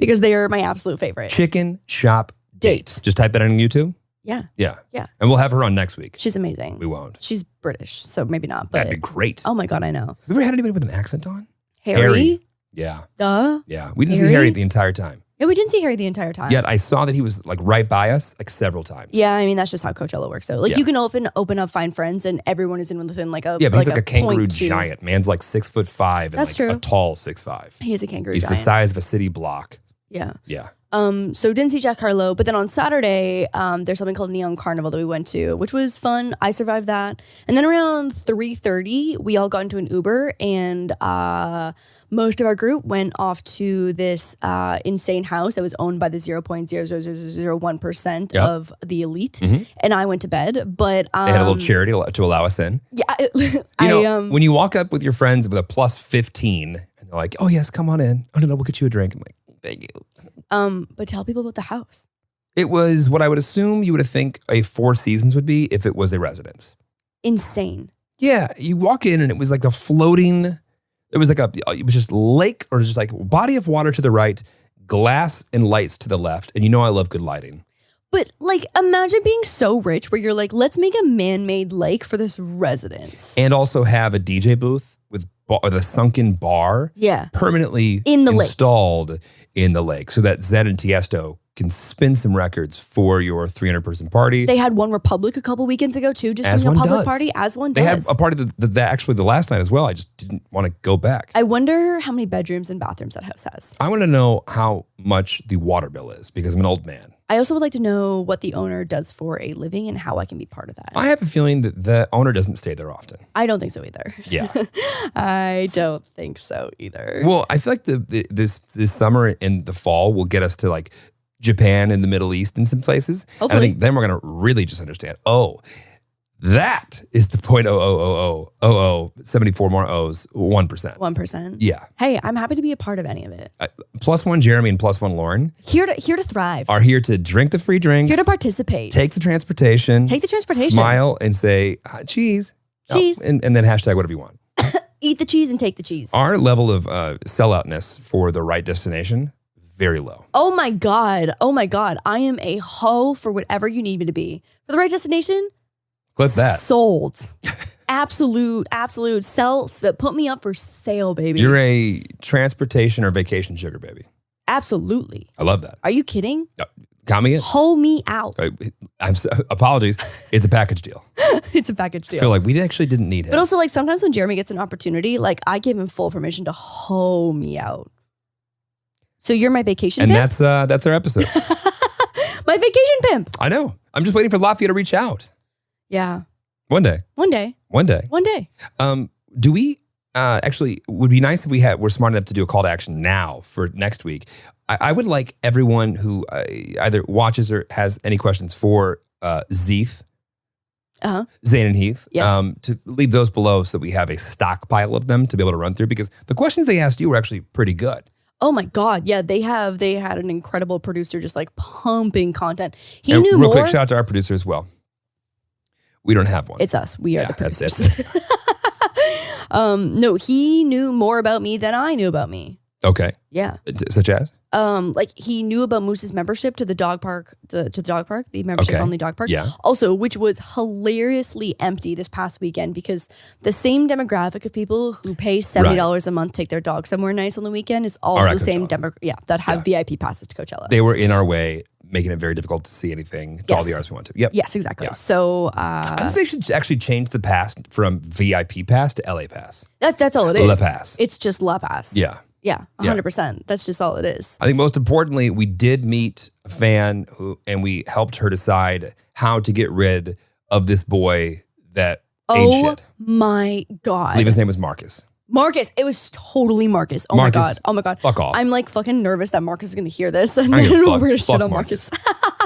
[SPEAKER 2] because they are my absolute favorite.
[SPEAKER 1] Chicken Shop
[SPEAKER 2] Date.
[SPEAKER 1] Date. Just type that on YouTube.
[SPEAKER 2] Yeah,
[SPEAKER 1] Yeah.
[SPEAKER 2] yeah.
[SPEAKER 1] And we'll have her on next week.
[SPEAKER 2] She's amazing.
[SPEAKER 1] We won't.
[SPEAKER 2] She's British, so maybe not. But
[SPEAKER 1] That'd be great.
[SPEAKER 2] oh my God, I know.
[SPEAKER 1] Have you ever had anybody with an accent on?
[SPEAKER 2] Harry?
[SPEAKER 1] Yeah.
[SPEAKER 2] Duh.
[SPEAKER 1] Yeah. We didn't see
[SPEAKER 2] Harry?
[SPEAKER 1] Harry the entire time.
[SPEAKER 2] Yeah, we didn't see Harry the entire time.
[SPEAKER 1] Yet I saw that he was like right by us like several times.
[SPEAKER 2] Yeah, I mean that's just how Coachella works. So like
[SPEAKER 1] Yeah.
[SPEAKER 2] you can open up, find friends, and everyone is in within like a
[SPEAKER 1] Yeah, but he's like a kangaroo
[SPEAKER 2] 0.2.
[SPEAKER 1] giant. Man's like 6'5" and
[SPEAKER 2] That's
[SPEAKER 1] like
[SPEAKER 2] true.
[SPEAKER 1] a tall 6'5".
[SPEAKER 2] He is a kangaroo
[SPEAKER 1] He's
[SPEAKER 2] giant.
[SPEAKER 1] the size of a city block.
[SPEAKER 2] Yeah.
[SPEAKER 1] Yeah.
[SPEAKER 2] So didn't see Jack Harlow, but then on Saturday, there's something called Neon Carnival that we went to, which was fun. I survived that. And then around 3:30, we all got into an Uber and most of our group went off to this insane house that was owned by the 0.00001%
[SPEAKER 1] Yep.
[SPEAKER 2] of the elite. And I went to bed, but
[SPEAKER 1] They had a little charity to allow us in.
[SPEAKER 2] yeah,
[SPEAKER 1] You know, when you walk up with your friends with a plus 15 and they're like, oh yes, come on in. Oh no, we'll get you a drink. I'm like, thank you.
[SPEAKER 2] but tell people about the house.
[SPEAKER 1] It was what I would assume you would think a Four Seasons would be if it was a residence.
[SPEAKER 2] Insane.
[SPEAKER 1] Yeah, you walk in and it was like a floating, it was just lake or just like body of water to the right, glass and lights to the left. And you know I love good lighting.
[SPEAKER 2] But like, imagine being so rich where you're like, let's make a man-made lake for this residence.
[SPEAKER 1] And also have a DJ booth with the sunken bar
[SPEAKER 2] Yeah.
[SPEAKER 1] permanently
[SPEAKER 2] In the lake.
[SPEAKER 1] installed in the lake so that Zed and Tiesto can spin some records for your 300-person party.
[SPEAKER 2] They had One Republic a couple weekends ago too, just
[SPEAKER 1] As
[SPEAKER 2] doing a
[SPEAKER 1] one
[SPEAKER 2] public
[SPEAKER 1] does.
[SPEAKER 2] party as one
[SPEAKER 1] They
[SPEAKER 2] does.
[SPEAKER 1] had a party that actually the last night as well. I just didn't want to go back.
[SPEAKER 2] I wonder how many bedrooms and bathrooms that house has.
[SPEAKER 1] I want to know how much the water bill is because I'm an old man.
[SPEAKER 2] I also would like to know what the owner does for a living and how I can be part of that.
[SPEAKER 1] I have a feeling that the owner doesn't stay there often.
[SPEAKER 2] I don't think so either.
[SPEAKER 1] Yeah.
[SPEAKER 2] I don't think so either.
[SPEAKER 1] Well, I feel like this summer and the fall will get us to like Japan and the Middle East and some places. And I
[SPEAKER 2] Hopefully.
[SPEAKER 1] think then we're going to really just understand, oh, that is the 0.0000074 more O's, 1%.
[SPEAKER 2] 1%.
[SPEAKER 1] Yeah.
[SPEAKER 2] Hey, I'm happy to be a part of any of it.
[SPEAKER 1] +1 Jeremy and +1 Lauren
[SPEAKER 2] Here to thrive.
[SPEAKER 1] are here to drink the free drinks.
[SPEAKER 2] Here to participate.
[SPEAKER 1] Take the transportation.
[SPEAKER 2] Take the transportation.
[SPEAKER 1] Smile and say, cheese.
[SPEAKER 2] Cheese.
[SPEAKER 1] And then hashtag whatever you want.
[SPEAKER 2] Eat the cheese and take the cheese.
[SPEAKER 1] Our level of selloutness for the right destination, very low.
[SPEAKER 2] Oh my God. Oh my God. I am a hoe for whatever you need me to be. For the right destination,
[SPEAKER 1] Clip that.
[SPEAKER 2] sold. Absolute. Put me up for sale, baby.
[SPEAKER 1] You're a transportation or vacation sugar baby.
[SPEAKER 2] Absolutely.
[SPEAKER 1] I love that.
[SPEAKER 2] Are you kidding?
[SPEAKER 1] Count me in.
[SPEAKER 2] Hold me out.
[SPEAKER 1] Apologies. It's a package deal.
[SPEAKER 2] It's a package
[SPEAKER 1] I
[SPEAKER 2] deal.
[SPEAKER 1] feel like we actually didn't need him.
[SPEAKER 2] But also, like, sometimes when Jeremy gets an opportunity, like, I give him full permission to hoe me out. So you're my vacation
[SPEAKER 1] and
[SPEAKER 2] pimp?
[SPEAKER 1] that's our episode.
[SPEAKER 2] My vacation pimp.
[SPEAKER 1] I know. I'm just waiting for Lafayette to reach out.
[SPEAKER 2] Yeah.
[SPEAKER 1] One day.
[SPEAKER 2] One day.
[SPEAKER 1] Do we actually would be nice if we're smart enough to do a call to action now for next week. I would like everyone who either watches or has any questions for Zeeth, Zane and Heath,
[SPEAKER 2] Yes.
[SPEAKER 1] to leave those below so that we have a stockpile of them to be able to run through, because the questions they asked you were actually pretty good.
[SPEAKER 2] Oh my God. Yeah, they had an incredible producer just like pumping content. He
[SPEAKER 1] And
[SPEAKER 2] knew
[SPEAKER 1] real
[SPEAKER 2] more.
[SPEAKER 1] quick, shout out to our producer as well. We don't have one.
[SPEAKER 2] It's us. We are
[SPEAKER 1] Yeah,
[SPEAKER 2] the
[SPEAKER 1] that's
[SPEAKER 2] producers.
[SPEAKER 1] it.
[SPEAKER 2] No, he knew more about me than I knew about me.
[SPEAKER 1] Okay.
[SPEAKER 2] Yeah.
[SPEAKER 1] Such as?
[SPEAKER 2] Like he knew about Moose's membership to the dog park, the membership
[SPEAKER 1] Okay.
[SPEAKER 2] only dog park.
[SPEAKER 1] Yeah.
[SPEAKER 2] Also, which was hilariously empty this past weekend because the same demographic of people who pay $70 a month to take their dog somewhere nice on the weekend is also
[SPEAKER 1] at
[SPEAKER 2] the same
[SPEAKER 1] Coachella.
[SPEAKER 2] that have VIP passes to Coachella.
[SPEAKER 1] They were in our way, making it very difficult to see anything to all the
[SPEAKER 2] Yes.
[SPEAKER 1] artists we want to. Yep.
[SPEAKER 2] Yes, exactly.
[SPEAKER 1] Yeah.
[SPEAKER 2] So
[SPEAKER 1] I think they should actually change the pass from VIP pass to LA pass.
[SPEAKER 2] that's all it is.
[SPEAKER 1] La Pass.
[SPEAKER 2] It's just La Pass.
[SPEAKER 1] Yeah.
[SPEAKER 2] Yeah, 100%. That's just all it is.
[SPEAKER 1] I think most importantly, we did meet a fan and we helped her decide how to get rid of this boy that ate
[SPEAKER 2] Oh
[SPEAKER 1] shit.
[SPEAKER 2] my
[SPEAKER 1] I
[SPEAKER 2] God.
[SPEAKER 1] believe his name was Marcus.
[SPEAKER 2] Marcus. It was totally Marcus. Oh
[SPEAKER 1] Marcus,
[SPEAKER 2] my God. Oh my God.
[SPEAKER 1] fuck off.
[SPEAKER 2] I'm like fucking nervous that Marcus is going to hear this and
[SPEAKER 1] I
[SPEAKER 2] then
[SPEAKER 1] give a
[SPEAKER 2] we're going to
[SPEAKER 1] fuck
[SPEAKER 2] shit on Marcus.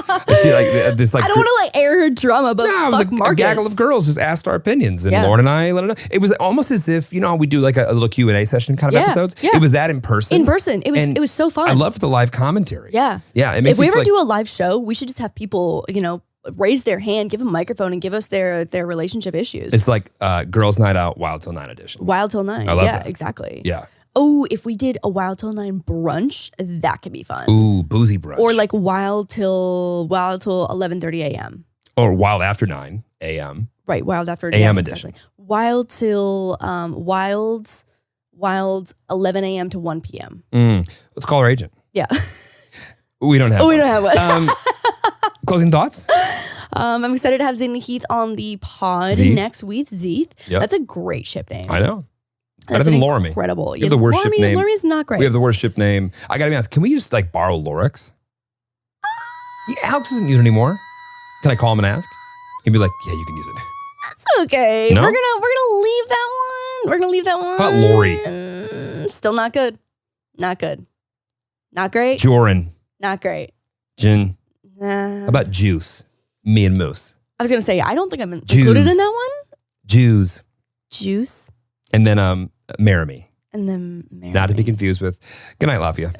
[SPEAKER 1] I see this like
[SPEAKER 2] I don't want to like air her drama, but
[SPEAKER 1] No, it
[SPEAKER 2] fuck
[SPEAKER 1] was a
[SPEAKER 2] Marcus.
[SPEAKER 1] gaggle of girls just asked our opinions, and
[SPEAKER 2] Yeah.
[SPEAKER 1] Lauren and I let it know. It was almost as if, you know, we do like a little Q&A session kind of
[SPEAKER 2] Yeah,
[SPEAKER 1] episodes.
[SPEAKER 2] yeah.
[SPEAKER 1] It was that in person.
[SPEAKER 2] In person. It was so fun.
[SPEAKER 1] I loved the live commentary.
[SPEAKER 2] Yeah.
[SPEAKER 1] Yeah. It makes
[SPEAKER 2] If we
[SPEAKER 1] me
[SPEAKER 2] ever
[SPEAKER 1] feel like,
[SPEAKER 2] do a live show, we should just have people, you know, raise their hand, give them a microphone and give us their relationship issues.
[SPEAKER 1] it's like Girls Night Out, Wild Till 9 edition.
[SPEAKER 2] Wild Till 9.
[SPEAKER 1] I love
[SPEAKER 2] yeah,
[SPEAKER 1] that.
[SPEAKER 2] exactly.
[SPEAKER 1] Yeah.
[SPEAKER 2] Oh, if we did a Wild Till 9 brunch, that could be fun.
[SPEAKER 1] Ooh, boozy brunch.
[SPEAKER 2] Or like Wild till 11:30 a.m.
[SPEAKER 1] Or Wild After 9 a.m.
[SPEAKER 2] Right, Wild after
[SPEAKER 1] AM
[SPEAKER 2] yeah,
[SPEAKER 1] edition.
[SPEAKER 2] Exactly. Wild till wild 11 a.m. to 1 p.m.
[SPEAKER 1] Let's call our agent.
[SPEAKER 2] Yeah.
[SPEAKER 1] We don't have
[SPEAKER 2] We
[SPEAKER 1] one.
[SPEAKER 2] don't have one.
[SPEAKER 1] Closing thoughts?
[SPEAKER 2] I'm excited to have Zane and Heath on the pod
[SPEAKER 1] Zeeth.
[SPEAKER 2] next week. Zeeth.
[SPEAKER 1] Yep.
[SPEAKER 2] That's a great ship name.
[SPEAKER 1] I know. Better
[SPEAKER 2] That's
[SPEAKER 1] than
[SPEAKER 2] an
[SPEAKER 1] Loramy.
[SPEAKER 2] incredible.
[SPEAKER 1] You have the worst ship name.
[SPEAKER 2] Loramy's not great.
[SPEAKER 1] We have the worst ship name. I gotta be honest. Can we just like borrow Lorix? Alex isn't using it anymore. Can I call him and ask? He'd be like, "Yeah, you can use it."
[SPEAKER 2] That's okay.
[SPEAKER 1] No?
[SPEAKER 2] We're gonna leave that one. We're gonna leave that one.
[SPEAKER 1] How about Lori?
[SPEAKER 2] Still not good. Not good. Not great.
[SPEAKER 1] Joran,
[SPEAKER 2] Not great.
[SPEAKER 1] Jin.
[SPEAKER 2] Nah.
[SPEAKER 1] How about Juice? Me and Moose.
[SPEAKER 2] I was gonna say I don't think I'm included
[SPEAKER 1] Juice.
[SPEAKER 2] in that one.
[SPEAKER 1] Jews.
[SPEAKER 2] Juice
[SPEAKER 1] And then Marry Me.
[SPEAKER 2] and then Mary.
[SPEAKER 1] Not to be confused with Good Night, Lafayette.